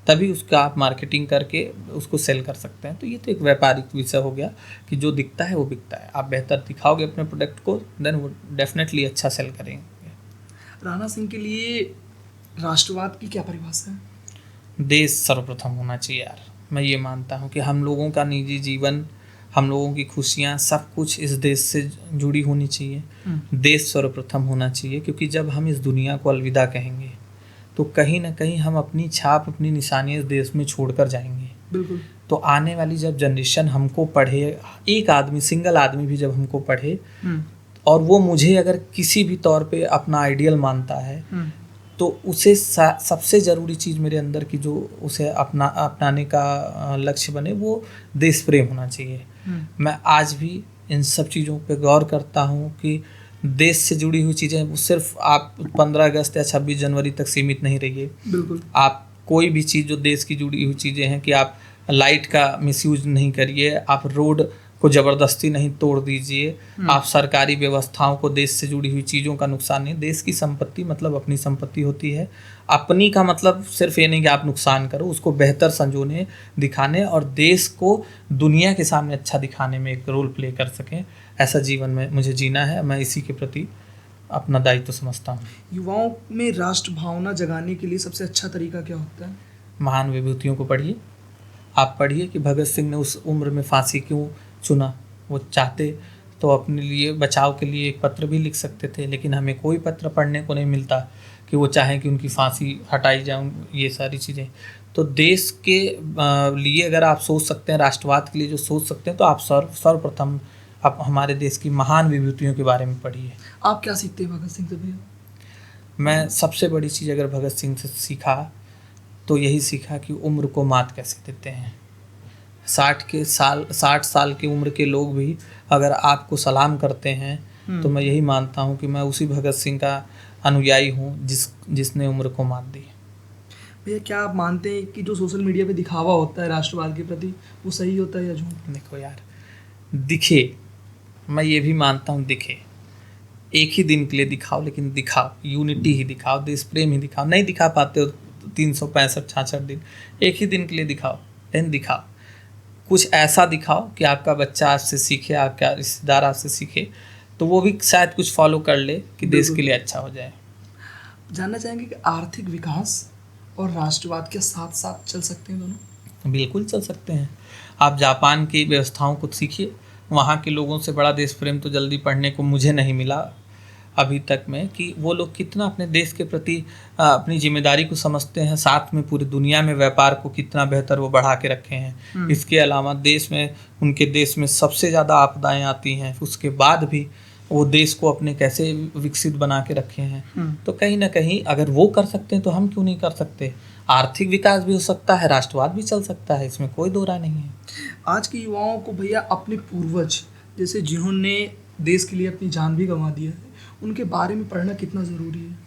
तभी उसका आप मार्केटिंग करके उसको सेल कर सकते हैं। तो ये तो एक व्यापारिक विषय हो गया कि जो दिखता है वो बिकता है। आप बेहतर दिखाओगे अपने प्रोडक्ट को, देन वो डेफिनेटली अच्छा सेल करेंगे। राणा सिंह के लिए राष्ट्रवाद की क्या परिभाषा है? देश सर्वप्रथम होना चाहिए यार। मैं ये मानता हूँ कि हम लोगों का निजी जीवन, हम लोगों की खुशियाँ, सब कुछ इस देश से जुड़ी होनी चाहिए। देश सर्वप्रथम होना चाहिए, क्योंकि जब हम इस दुनिया को अलविदा कहेंगे तो कहीं ना कहीं हम अपनी छाप, अपनी निशानी इस देश में छोड़कर जाएंगे। बिल्कुल। तो आने वाली जब जनरेशन हमको पढ़े, एक आदमी, सिंगल आदमी भी जब हमको पढ़े और वो मुझे अगर किसी भी तौर पे अपना आइडियल मानता है, तो उसे सबसे ज़रूरी चीज़ मेरे अंदर की जो उसे अपनाने का लक्ष्य बने, वो देश प्रेम होना चाहिए। मैं आज भी इन सब चीज़ों पे गौर करता हूँ कि देश से जुड़ी हुई चीज़ें वो सिर्फ आप 15 अगस्त या 26 जनवरी तक सीमित नहीं रहिए। बिल्कुल। आप कोई भी चीज़ जो देश की जुड़ी हुई चीज़ें हैं, कि आप लाइट का मिसयूज नहीं करिए, आप रोड को ज़बरदस्ती नहीं तोड़ दीजिए। आप सरकारी व्यवस्थाओं को, देश से जुड़ी हुई चीज़ों का नुकसान नहीं। देश की संपत्ति मतलब अपनी संपत्ति होती है। अपनी का मतलब सिर्फ ये नहीं कि आप नुकसान करो, उसको बेहतर संजोने, दिखाने और देश को दुनिया के सामने अच्छा दिखाने में एक रोल प्ले कर सकें, ऐसा जीवन में मुझे जीना है। मैं इसी के प्रति अपना दायित्व समझता हूँ। युवाओं में राष्ट्र भावना जगाने के लिए सबसे अच्छा तरीका क्या होता है? महान विभूतियों को पढ़िए। आप पढ़िए कि भगत सिंह ने उस उम्र में फांसी क्यों चुना। वो चाहते तो अपने लिए बचाव के लिए एक पत्र भी लिख सकते थे, लेकिन हमें कोई पत्र पढ़ने को नहीं मिलता कि वो चाहें कि उनकी फांसी हटाई जाए। ये सारी चीज़ें तो देश के लिए अगर आप सोच सकते हैं, राष्ट्रवाद के लिए जो सोच सकते हैं, तो आप सर्वप्रथम आप हमारे देश की महान विभूतियों के बारे में पढ़िए। आप क्या सीखते हैं भगत सिंह से भैया? मैं सबसे बड़ी चीज़ अगर भगत सिंह से सीखा तो यही सीखा कि उम्र को मात कैसे देते हैं। 60 साल की उम्र के लोग भी अगर आपको सलाम करते हैं तो मैं यही मानता हूँ कि मैं उसी भगत सिंह का अनुयायी हूँ जिसने उम्र को मात दी। भैया क्या आप मानते हैं कि जो सोशल मीडिया पे दिखावा होता है राष्ट्रवाद के प्रति, वो सही होता है या झूठ? देखो यार, दिखे, मैं ये भी मानता हूँ दिखे, एक ही दिन के लिए दिखाओ, लेकिन दिखाओ, यूनिटी ही दिखाओ, देश प्रेम ही दिखाओ। नहीं दिखा पाते हो 365 दिन, एक ही दिन के लिए दिखाओ, लेकिन दिखाओ कुछ ऐसा दिखाओ कि आपका बच्चा आपसे सीखे, आपका रिश्तेदार आपसे सीखे, तो वो भी शायद कुछ फॉलो कर ले कि देश के लिए अच्छा हो जाए। जानना चाहेंगे कि आर्थिक विकास और राष्ट्रवाद के साथ साथ चल सकते हैं दोनों? बिल्कुल चल सकते हैं। आप जापान की व्यवस्थाओं को सीखिए, वहाँ के लोगों से बड़ा देश प्रेम तो जल्दी पढ़ने को मुझे नहीं मिला अभी तक में, कि वो लोग कितना अपने देश के प्रति अपनी जिम्मेदारी को समझते हैं, साथ में पूरी दुनिया में व्यापार को कितना बेहतर वो बढ़ा के रखे हैं। इसके अलावा देश में, उनके देश में सबसे ज़्यादा आपदाएं आती हैं, उसके बाद भी वो देश को अपने कैसे विकसित बना के रखे हैं। तो कहीं ना कहीं अगर वो कर सकते हैं तो हम क्यों नहीं कर सकते। आर्थिक विकास भी हो सकता है, राष्ट्रवाद भी चल सकता है, इसमें कोई दो राय नहीं है। आज के युवाओं को भैया अपने पूर्वज, जैसे जिन्होंने देश के लिए अपनी जान भी गंवा दिया है, उनके बारे में पढ़ना कितना ज़रूरी है?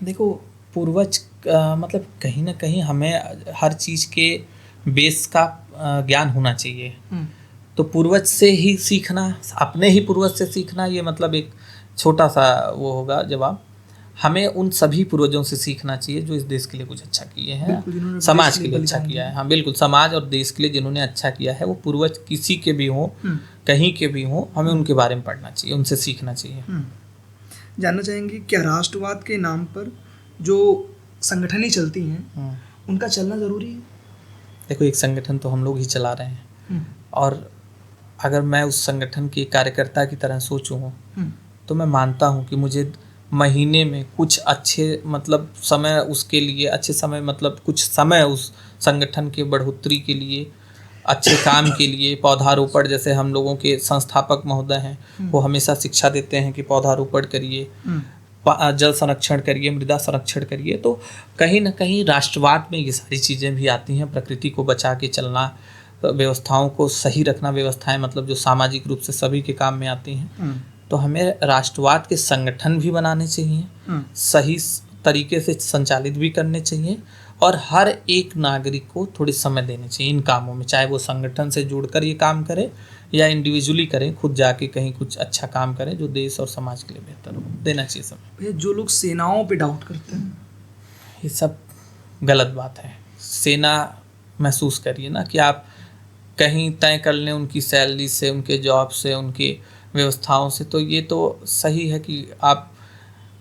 देखो, पूर्वज मतलब कहीं ना कहीं हमें हर चीज़ के बेस का ज्ञान होना चाहिए। तो पूर्वज से ही सीखना, अपने ही पूर्वज से सीखना, ये मतलब एक छोटा सा वो होगा जवाब। हमें उन सभी पूर्वजों से सीखना चाहिए जो इस देश के लिए कुछ अच्छा किए हैं, समाज के लिए अच्छा किया है। हाँ बिल्कुल, समाज और देश के लिए जिन्होंने अच्छा किया है, वो पूर्वज किसी के भी हों, कहीं के भी हों, हमें उनके बारे में पढ़ना चाहिए, उनसे सीखना चाहिए। जानना चाहेंगे क्या राष्ट्रवाद के नाम पर जो संगठनें चलती हैं उनका चलना ज़रूरी है? देखो, एक संगठन तो हम लोग ही चला रहे हैं, और अगर मैं उस संगठन के कार्यकर्ता की तरह सोचूं तो मैं मानता हूं कि मुझे महीने में कुछ अच्छे मतलब समय, उसके लिए अच्छे समय मतलब कुछ समय उस संगठन के बढ़ोतरी के लिए, अच्छे काम के लिए, पौधारोपण, जैसे हम लोगों के संस्थापक महोदय हैं, वो हमेशा शिक्षा देते हैं कि पौधारोपण करिए, जल संरक्षण करिए, मृदा संरक्षण करिए। तो कहीं ना कहीं राष्ट्रवाद में ये सारी चीज़ें भी आती हैं। प्रकृति को बचा के चलना, व्यवस्थाओं को सही रखना, व्यवस्थाएं मतलब जो सामाजिक रूप से सभी के काम में आती हैं। तो हमें राष्ट्रवाद के संगठन भी बनाने चाहिए, सही तरीके से संचालित भी करने चाहिए, और हर एक नागरिक को थोड़ी समय देने चाहिए इन कामों में, चाहे वो संगठन से जुड़कर ये काम करे या इंडिविजुअली करें, खुद जाके कहीं कुछ अच्छा काम करें जो देश और समाज के लिए बेहतर हो। देना चाहिए समय। जो लोग सेनाओं पे डाउट करते हैं, ये सब गलत बात है। सेना महसूस करिए ना कि आप कहीं तय कर लें उनकी सैलरी से, उनके जॉब से, उनकी व्यवस्थाओं से, तो ये तो सही है कि आप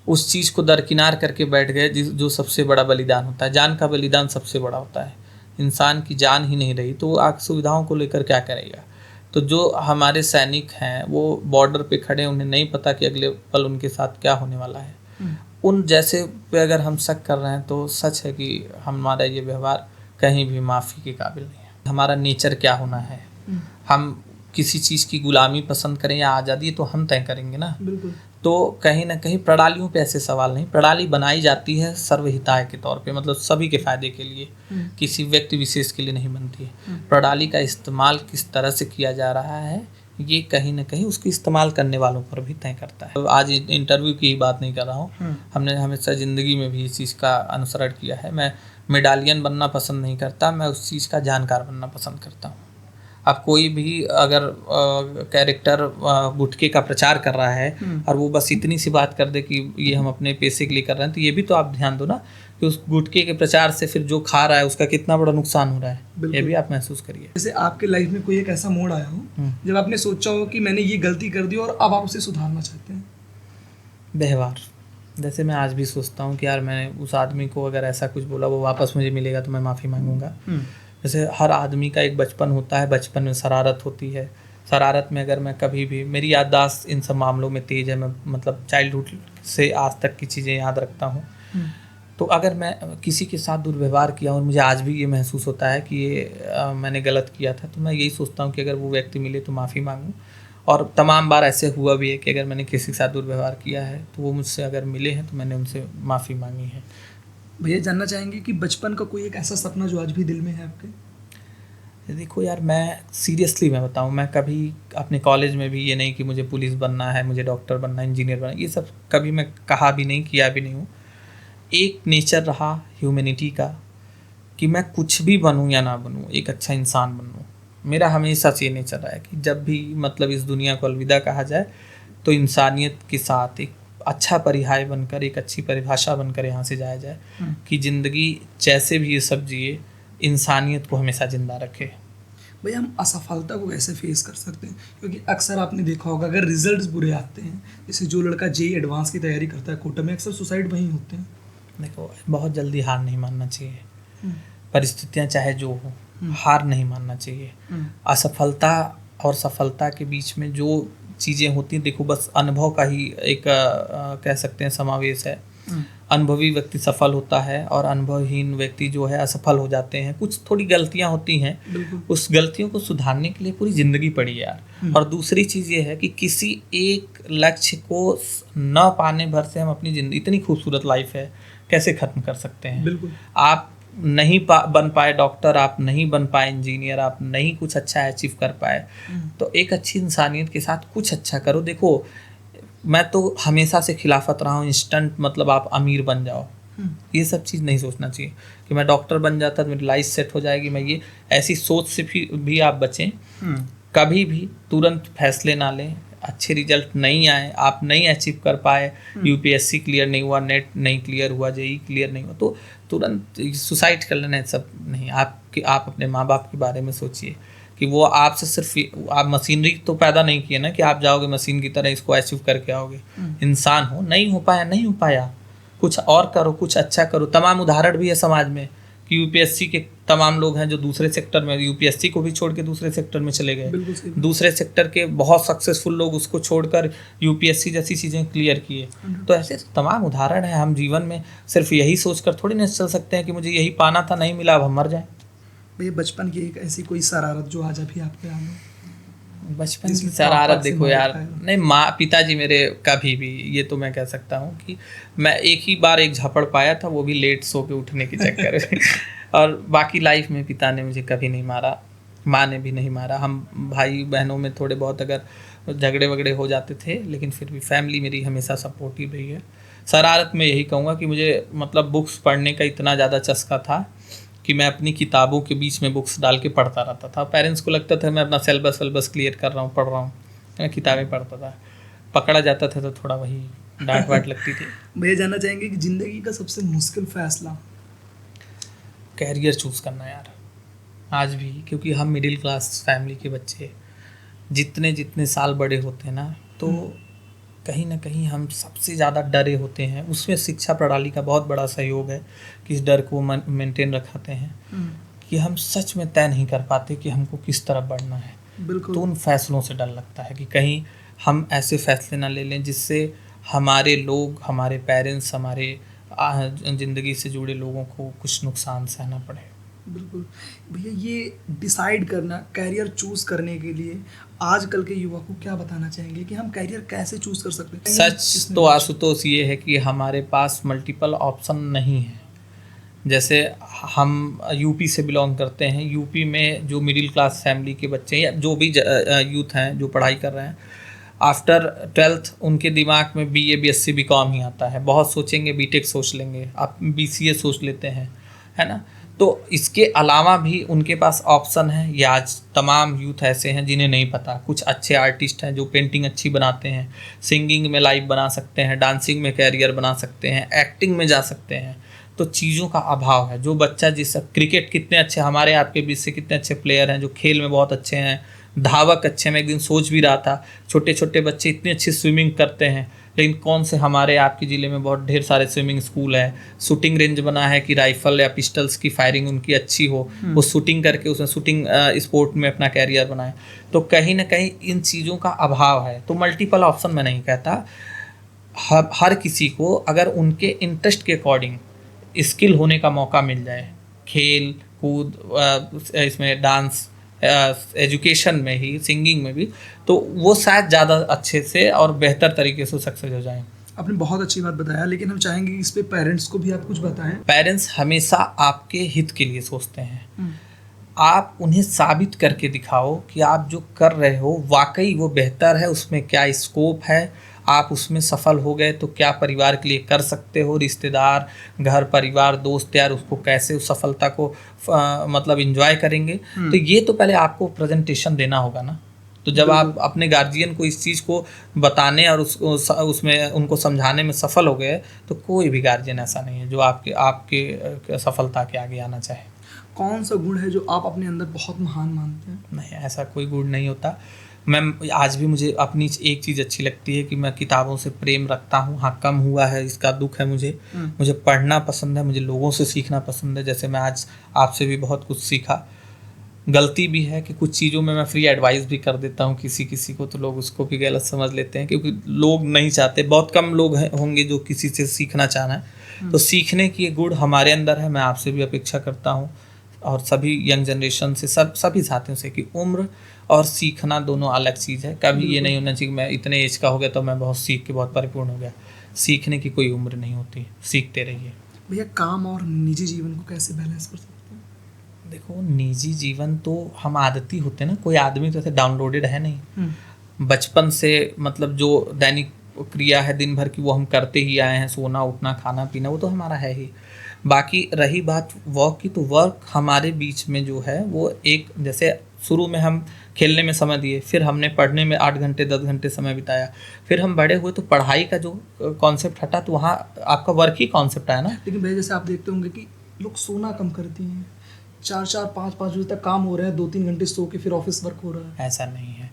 उस चीज़ को दरकिनार करके बैठ गए जो सबसे बड़ा बलिदान होता है। जान का बलिदान सबसे बड़ा होता है। इंसान की जान ही नहीं रही तो वो आग सुविधाओं को लेकर क्या करेगा। तो जो हमारे सैनिक हैं वो बॉर्डर पे खड़े, उन्हें नहीं पता कि अगले पल उनके साथ क्या होने वाला है। उन जैसे पे अगर हम शक कर रहे हैं तो सच है कि हमारा ये व्यवहार कहीं भी माफ़ी के काबिल नहीं है। हमारा नेचर क्या होना है, हम किसी चीज़ की गुलामी पसंद करें या आज़ादी, तो हम तय करेंगे ना। बिल्कुल। तो कहीं ना कहीं प्रणालियों पे ऐसे सवाल नहीं। प्रणाली बनाई जाती है सर्वहिताय के तौर पे, मतलब सभी के फायदे के लिए, किसी व्यक्ति विशेष के लिए नहीं बनती है। प्रणाली का इस्तेमाल किस तरह से किया जा रहा है ये कहीं ना कहीं उसके इस्तेमाल करने वालों पर भी तय करता है। आज इंटरव्यू की ही बात नहीं कर रहा हूँ, हमने हमेशा ज़िंदगी में भी इस चीज़ का अनुसरण किया है। मैं मेडालियन बनना पसंद नहीं करता, मैं उस चीज़ का जानकार बनना पसंद करता हूँ। अब कोई भी अगर कैरेक्टर गुटखे का प्रचार कर रहा है और वो बस इतनी सी बात कर दे कि ये हम अपने पैसे के लिए कर रहे हैं, तो ये भी तो आप ध्यान दो ना कि उस गुटखे के प्रचार से फिर जो खा रहा है उसका कितना बड़ा नुकसान हो रहा है, ये भी आप महसूस करिए। जैसे आपके लाइफ में कोई एक ऐसा मोड़ आया हो जब आपने सोचा हो कि मैंने ये गलती कर दी और अब आप उसे सुधारना चाहते हैं? व्यवहार, जैसे मैं आज भी सोचता हूँ कि यार मैंने उस आदमी को अगर ऐसा कुछ बोला, वो वापस मुझे मिलेगा तो मैं माफ़ी मांगूंगा। जैसे हर आदमी का एक बचपन होता है, बचपन में शरारत होती है, शरारत में अगर मैं कभी भी, मेरी याददाश्त इन सब मामलों में तेज़ है, मैं मतलब चाइल्डहुड से आज तक की चीज़ें याद रखता हूँ। तो अगर मैं किसी के साथ दुर्व्यवहार किया और मुझे आज भी ये महसूस होता है कि ये मैंने गलत किया था, तो मैं यही सोचता हूँ कि अगर वो व्यक्ति मिले तो माफ़ी मांगूँ। और तमाम बार ऐसे हुआ भी है कि अगर मैंने किसी के साथ दुर्व्यवहार किया है तो वो मुझसे अगर मिले हैं तो मैंने उनसे माफ़ी मांगी है। भैया जानना चाहेंगे कि बचपन का कोई एक ऐसा सपना जो आज भी दिल में है आपके? देखो यार, मैं सीरियसली मैं बताऊँ, मैं कभी अपने कॉलेज में भी ये नहीं कि मुझे पुलिस बनना है, मुझे डॉक्टर बनना है, इंजीनियर बनना है, ये सब कभी मैं कहा भी नहीं, किया भी नहीं हूँ। एक नेचर रहा ह्यूमैनिटी का कि मैं कुछ भी बनूँ या ना बनूँ, एक अच्छा इंसान बनूँ। मेरा हमेशा से ये नेचर रहा है कि जब भी मतलब इस दुनिया को अलविदा कहा जाए तो इंसानियत के साथ एक अच्छा परिहाय बनकर, एक अच्छी परिभाषा बनकर यहाँ से जाया जाए कि ज़िंदगी जैसे भी ये सब जिए, इंसानियत को हमेशा ज़िंदा रखे। भैया हम असफलता को कैसे फेस कर सकते हैं? क्योंकि अक्सर आपने देखा होगा अगर रिजल्ट्स बुरे आते हैं, जैसे जो लड़का जेईई एडवांस की तैयारी करता है कोटा में, अक्सर सुसाइड वहीं होते हैं। देखो, बहुत जल्दी हार नहीं मानना चाहिए, परिस्थितियाँ चाहे जो हो, हार नहीं मानना चाहिए। असफलता और सफलता के बीच में जो चीज़ें होती हैं, देखो बस अनुभव का ही एक कह सकते हैं समावेश है। अनुभवी व्यक्ति सफल होता है और अनुभवहीन व्यक्ति जो है असफल हो जाते हैं। कुछ थोड़ी गलतियां होती हैं, उस गलतियों को सुधारने के लिए पूरी ज़िंदगी पड़ी यार। और दूसरी चीज़ ये है कि किसी एक लक्ष्य को न पाने भर से हम अपनी ज़िंदगी, इतनी खूबसूरत लाइफ है, कैसे ख़त्म कर सकते हैं? बिल्कुल। आप नहीं बन पाए डॉक्टर, आप नहीं बन पाए इंजीनियर, आप नहीं कुछ अच्छा अचीव कर पाए, तो एक अच्छी इंसानियत के साथ कुछ अच्छा करो। देखो, मैं तो हमेशा से खिलाफत रहा हूँ इंस्टेंट मतलब आप अमीर बन जाओ, ये सब चीज़ नहीं सोचना चाहिए कि मैं डॉक्टर बन जाता तो मेरी लाइफ सेट हो जाएगी। मैं ये ऐसी सोच से भी आप बचें। कभी भी तुरंत फैसले ना लें। अच्छे रिजल्ट नहीं आए, आप नहीं अचीव कर पाए, यूपीएससी क्लियर नहीं हुआ, नेट नहीं क्लियर हुआ, जेईई क्लियर नहीं हुआ, तो तुरंत सुसाइड कर लेना, सब नहीं। आप अपने माँ बाप के बारे में सोचिए कि वो आपसे सिर्फ, आप मशीनरी तो पैदा नहीं किए ना कि आप जाओगे मशीन की तरह इसको अचीव करके आओगे। इंसान हो, नहीं हो पाया, नहीं हो पाया, कुछ और करो, कुछ अच्छा करो। तमाम उदाहरण भी है समाज में कि यूपीएससी के तमाम लोग हैं जो दूसरे सेक्टर में, यूपीएससी को भी छोड़ के दूसरे सेक्टर में चले गए। दूसरे सेक्टर के बहुत सक्सेसफुल लोग उसको छोड़कर यूपीएससी जैसी चीज़ें क्लियर किए। तो ऐसे तमाम उदाहरण हैं। हम जीवन में सिर्फ यही सोचकर थोड़ी ना चल सकते हैं कि मुझे यही पाना था, नहीं मिला, अब हम मर जाएं। भैया बचपन की एक ऐसी कोई शरारत जो आज अभी आपके यहाँ में? बचपन की शरारत, देखो यार, नहीं, माँ पिताजी मेरे कभी भी, ये तो मैं कह सकता हूँ कि मैं एक ही बार एक झपड़ पाया था, वो भी लेट सो के उठने के चक्कर में। और बाकी लाइफ में पिता ने मुझे कभी नहीं मारा, माँ ने भी नहीं मारा। हम भाई बहनों में थोड़े बहुत अगर झगड़े वगड़े हो जाते थे, लेकिन फिर भी फैमिली मेरी हमेशा सपोर्टिव रही है। शरारत में यही कहूँगा कि मुझे मतलब बुक्स पढ़ने का इतना ज़्यादा चस्का था कि मैं अपनी किताबों के बीच में बुक्स डाल के पढ़ता रहता था। पेरेंट्स को लगता था मैं अपना सिलेबस क्लियर कर रहा हूँ, पढ़ रहा हूँ, मैं किताबें पढ़ता था। पकड़ा जाता था तो थोड़ा वही डांट वाट लगती थी। भैया जानना चाहेंगे कि ज़िंदगी का सबसे मुश्किल फैसला? कैरियर चूज़ करना यार, आज भी, क्योंकि हम मिडिल क्लास फैमिली के बच्चे जितने साल बड़े होते हैं ना, तो कहीं ना कहीं हम सबसे ज़्यादा डरे होते हैं। उसमें शिक्षा प्रणाली का बहुत बड़ा सहयोग है कि इस डर को मेंटेन रखाते हैं कि हम सच में तय नहीं कर पाते कि हमको किस तरफ बढ़ना है। बिल्कुल। तो उन फैसलों से डर लगता है कि कहीं हम ऐसे फैसले ना ले लें जिससे हमारे लोग, हमारे पेरेंट्स, हमारे ज़िंदगी से जुड़े लोगों को कुछ नुकसान सहना पड़े। बिल्कुल। भैया ये डिसाइड करना, कैरियर चूज़ करने के लिए आजकल के युवा को क्या बताना चाहेंगे कि हम कैरियर कैसे चूज़ कर सकते हैं? सच तो आशुतोष ये है कि हमारे पास मल्टीपल ऑप्शन नहीं है। जैसे हम यूपी से बिलोंग करते हैं, यूपी में जो मिडिल क्लास फैमिली के बच्चे या जो भी यूथ हैं जो पढ़ाई कर रहे हैं, आफ्टर 12th उनके दिमाग में BA BSc BCom ही आता है। बहुत सोचेंगे बीटेक सोच लेंगे, आप BCA सोच लेते हैं, है ना। तो इसके अलावा भी उनके पास ऑप्शन है। ये आज तमाम यूथ ऐसे हैं जिन्हें नहीं पता। कुछ अच्छे आर्टिस्ट हैं जो पेंटिंग अच्छी बनाते हैं, सिंगिंग में लाइव बना सकते हैं, डांसिंग में कैरियर बना सकते हैं, एक्टिंग में जा सकते हैं। तो चीज़ों का अभाव है। जो बच्चा जिस क्रिकेट कितने अच्छे, हमारे आपके बीच से कितने अच्छे प्लेयर हैं जो खेल में बहुत अच्छे हैं, धावक अच्छे। मैं एक दिन सोच भी रहा था, छोटे छोटे बच्चे इतनी अच्छी स्विमिंग करते हैं, लेकिन कौन से हमारे आपके ज़िले में बहुत ढेर सारे स्विमिंग स्कूल है, शूटिंग रेंज बना है कि राइफल या पिस्टल्स की फायरिंग उनकी अच्छी हो, वो शूटिंग करके उसमें शूटिंग स्पोर्ट में अपना कैरियर बनाए। तो कहीं ना कहीं इन चीज़ों का अभाव है। तो मल्टीपल ऑप्शन मैं नहीं कहता, हर किसी को अगर उनके इंटरेस्ट के अकॉर्डिंग स्किल होने का मौका मिल जाए, खेल कूद, इसमें डांस, एजुकेशन में ही, सिंगिंग में भी, तो वो शायद ज़्यादा अच्छे से और बेहतर तरीके से सक्सेस हो जाएं। आपने बहुत अच्छी बात बताया, लेकिन हम चाहेंगे कि इस पे पेरेंट्स को भी आप कुछ बताएं। पेरेंट्स हमेशा आपके हित के लिए सोचते हैं। आप उन्हें साबित करके दिखाओ कि आप जो कर रहे हो वाकई वो बेहतर है, उसमें क्या स्कोप है, आप उसमें सफल हो गए तो क्या परिवार के लिए कर सकते हो, रिश्तेदार, घर परिवार, दोस्त यार उसको कैसे उस सफलता को मतलब एंजॉय करेंगे। तो ये तो पहले आपको प्रेजेंटेशन देना होगा ना। तो जब आप अपने गार्जियन को इस चीज़ को बताने और उसमें उनको समझाने में सफल हो गए, तो कोई भी गार्जियन ऐसा नहीं है जो आपके सफलता के आगे आना चाहे। कौन सा गुण है जो आप अपने अंदर बहुत महान मानते हैं? नहीं, ऐसा कोई गुण नहीं होता। मैं आज भी, मुझे अपनी एक चीज़ अच्छी लगती है कि मैं किताबों से प्रेम रखता हूँ। हाँ, कम हुआ है, इसका दुख है मुझे पढ़ना पसंद है, मुझे लोगों से सीखना पसंद है। जैसे मैं आज आपसे भी बहुत कुछ सीखा। गलती भी है कि कुछ चीज़ों में मैं फ्री एडवाइस भी कर देता हूँ किसी को, तो लोग उसको भी गलत समझ लेते हैं, क्योंकि लोग नहीं चाहते, बहुत कम लोग होंगे जो किसी से सीखना चाहना है। तो सीखने की गुण हमारे अंदर है। मैं आपसे भी अपेक्षा करता हूँ और सभी यंग जनरेशन से, सभी साथियों से, कि उम्र और सीखना दोनों अलग चीज़ है। कभी ये नहीं होना चाहिए कि मैं इतने एज का हो गया तो मैं बहुत सीख के बहुत परिपूर्ण हो गया। सीखने की कोई उम्र नहीं होती, सीखते रहिए। भैया, काम और निजी जीवन को कैसे बैलेंस कर सकते हैं? देखो, निजी जीवन तो हम आदती होते हैं ना, कोई आदमी तो ऐसे डाउनलोडेड है नहीं। बचपन से मतलब जो दैनिक क्रिया है दिन भर की, वो हम करते ही आए हैं, सोना उठना खाना पीना, वो तो हमारा है ही। बाकी रही बात वर्क की, तो वर्क हमारे बीच में जो है वो एक, जैसे शुरू में हम खेलने में समय दिए, फिर हमने पढ़ने में 8 घंटे 10 घंटे समय बिताया, फिर हम बड़े हुए तो पढ़ाई का जो कॉन्सेप्ट हटा, तो वहाँ आपका वर्क ही कॉन्सेप्ट आया ना। लेकिन भैया, जैसे आप देखते होंगे कि लोग सोना कम करती हैं, 4-4 5-5 बजे तक काम हो रहा है, 2-3 घंटे सो के फिर ऑफिस वर्क हो रहा है। ऐसा नहीं है,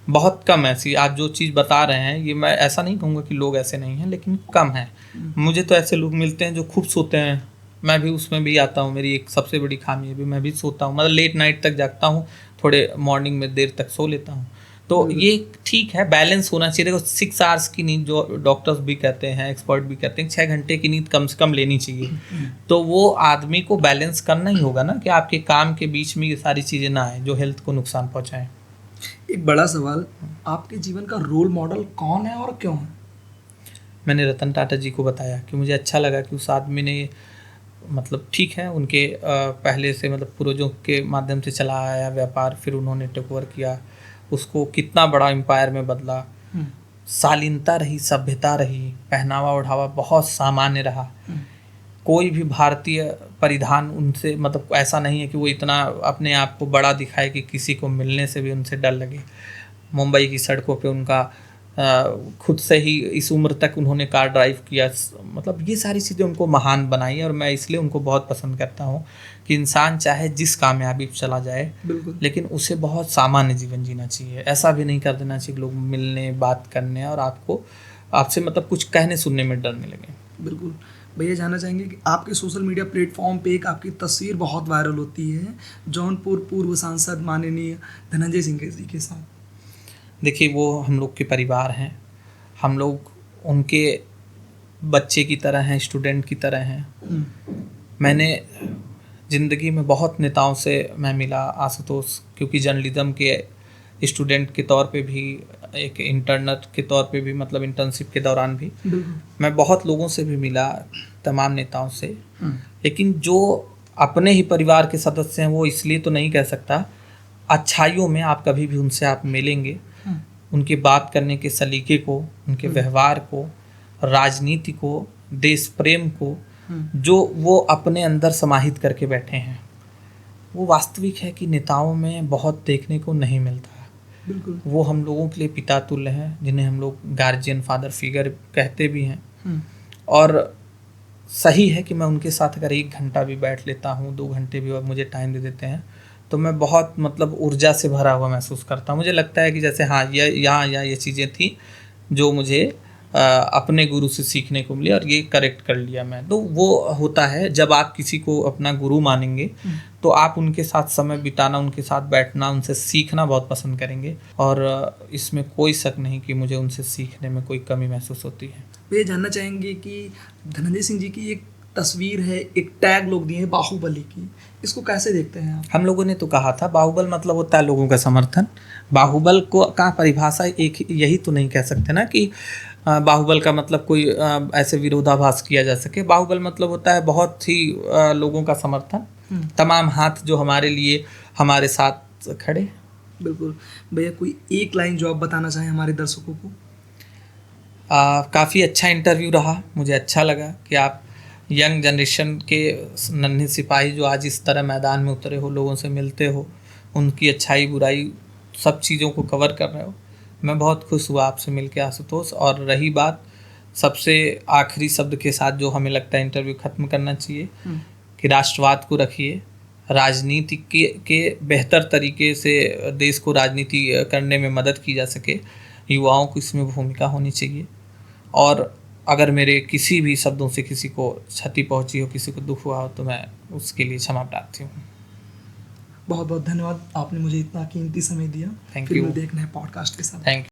बहुत कम ऐसी आप जो चीज़ बता रहे हैं, ये मैं ऐसा नहीं कहूँगा कि लोग ऐसे नहीं हैं, लेकिन कम है। मुझे तो ऐसे लोग मिलते हैं जो खूब सोते हैं, मैं भी उसमें भी आता हूँ। मेरी एक सबसे बड़ी खामी है भी, मैं भी सोता हूँ, मतलब लेट नाइट तक जागता हूँ, थोड़े मॉर्निंग में देर तक सो लेता हूँ। तो ये ठीक है, बैलेंस होना चाहिए। देखो, 6 आवर्स की नींद जो डॉक्टर्स भी कहते हैं, एक्सपर्ट भी कहते हैं, 6 घंटे की नींद कम से कम लेनी चाहिए। तो वो आदमी को बैलेंस करना ही होगा ना, कि आपके काम के बीच में ये सारी चीज़ें ना आए जो हेल्थ को नुकसान पहुँचाएँ। एक बड़ा सवाल, आपके जीवन का रोल मॉडल कौन है और क्यों है? मैंने रतन टाटा जी को बताया कि मुझे अच्छा लगा कि उस आदमी ने, मतलब ठीक है, उनके पहले से मतलब पूर्वजों के माध्यम से चला आया व्यापार, फिर उन्होंने टेक ओवर किया, उसको कितना बड़ा एम्पायर में बदला। शालीनता रही, सभ्यता रही, पहनावा ओढ़ावा बहुत सामान्य रहा। कोई भी भारतीय परिधान उनसे, मतलब ऐसा नहीं है कि वो इतना अपने आप को बड़ा दिखाए कि किसी को मिलने से भी उनसे डर लगे। मुंबई की सड़कों पे उनका खुद से ही इस उम्र तक उन्होंने कार ड्राइव किया, मतलब ये सारी चीज़ें उनको महान बनाई। और मैं इसलिए उनको बहुत पसंद करता हूँ कि इंसान चाहे जिस कामयाबी पर चला जाए, लेकिन उसे बहुत सामान्य जीवन जीना चाहिए। ऐसा भी नहीं कर देना चाहिए कि लोग मिलने, बात करने और आपसे मतलब कुछ कहने सुनने में डरने लगे। बिल्कुल भैया, जानना चाहेंगे कि आपके सोशल मीडिया प्लेटफॉर्म पे एक आपकी तस्वीर बहुत वायरल होती है जौनपुर पूर्व सांसद माननीय धनंजय सिंह जी के साथ। देखिए, वो हम लोग के परिवार हैं, हम लोग उनके बच्चे की तरह हैं, स्टूडेंट की तरह हैं। मैंने ज़िंदगी में बहुत नेताओं से मैं मिला, आशुतोष, क्योंकि जर्नलिज्म के स्टूडेंट के तौर पे भी, एक इंटर्नट के तौर पे भी, मतलब इंटर्नशिप के दौरान भी मैं बहुत लोगों से भी मिला, तमाम नेताओं से। लेकिन जो अपने ही परिवार के सदस्य हैं, वो इसलिए तो नहीं कह सकता, अच्छाइयों में आप कभी भी उनसे आप मिलेंगे, उनके बात करने के सलीके को, उनके व्यवहार को, राजनीति को, देश प्रेम को, जो वो अपने अंदर समाहित करके बैठे हैं, वो वास्तविक है कि नेताओं में बहुत देखने को नहीं मिलता है। बिल्कुल। वो हम लोगों के लिए पिता तुल्य हैं, जिन्हें हम लोग गार्जियन, फादर फिगर कहते भी हैं। और सही है कि मैं उनके साथ अगर 1 घंटा भी बैठ लेता हूँ, 2 घंटे भी मुझे टाइम दे देते हैं, तो मैं बहुत मतलब ऊर्जा से भरा हुआ महसूस करता हूँ। मुझे लगता है कि जैसे हाँ, ये चीज़ें थी जो मुझे अपने गुरु से सीखने को मिली और ये करेक्ट कर लिया मैं। तो वो होता है जब आप किसी को अपना गुरु मानेंगे तो आप उनके साथ समय बिताना, उनके साथ बैठना, उनसे सीखना बहुत पसंद करेंगे। और इसमें कोई शक नहीं कि मुझे उनसे सीखने में कोई कमी महसूस होती है। ये जानना चाहेंगे कि धनंजय सिंह जी की एक तस्वीर है, एक टैग लोग दिए हैं बाहुबली की, इसको कैसे देखते हैं आप? हम लोगों ने तो कहा था बाहुबल मतलब होता है लोगों का समर्थन। बाहुबल को का परिभाषा एक यही तो नहीं कह सकते ना कि बाहुबल का मतलब कोई ऐसे विरोधाभास किया जा सके। बाहुबल मतलब होता है बहुत ही लोगों का समर्थन, तमाम हाथ जो हमारे लिए हमारे साथ खड़े। बिल्कुल। भैया कोई एक लाइन जो आप बताना चाहें हमारे दर्शकों को? काफ़ी अच्छा इंटरव्यू रहा, मुझे अच्छा लगा कि आप यंग जनरेशन के नन्हे सिपाही जो आज इस तरह मैदान में उतरे हो, लोगों से मिलते हो, उनकी अच्छाई बुराई सब चीज़ों को कवर कर रहे हो। मैं बहुत खुश हुआ आपसे मिलकर आशुतोष। और रही बात सबसे आखिरी शब्द के साथ जो हमें लगता है इंटरव्यू ख़त्म करना चाहिए कि राष्ट्रवाद को रखिए, राजनीति के बेहतर तरीके से देश को राजनीति करने में मदद की जा सके, युवाओं को इसमें भूमिका होनी चाहिए। और अगर मेरे किसी भी शब्दों से किसी को क्षति पहुंची हो, किसी को दुख हुआ हो, तो मैं उसके लिए क्षमा प्रार्थी हूँ। बहुत बहुत धन्यवाद, आपने मुझे इतना कीमती समय दिया। थैंक फिर यू। मिलते हैं एक नए पॉडकास्ट के साथ। Thank you.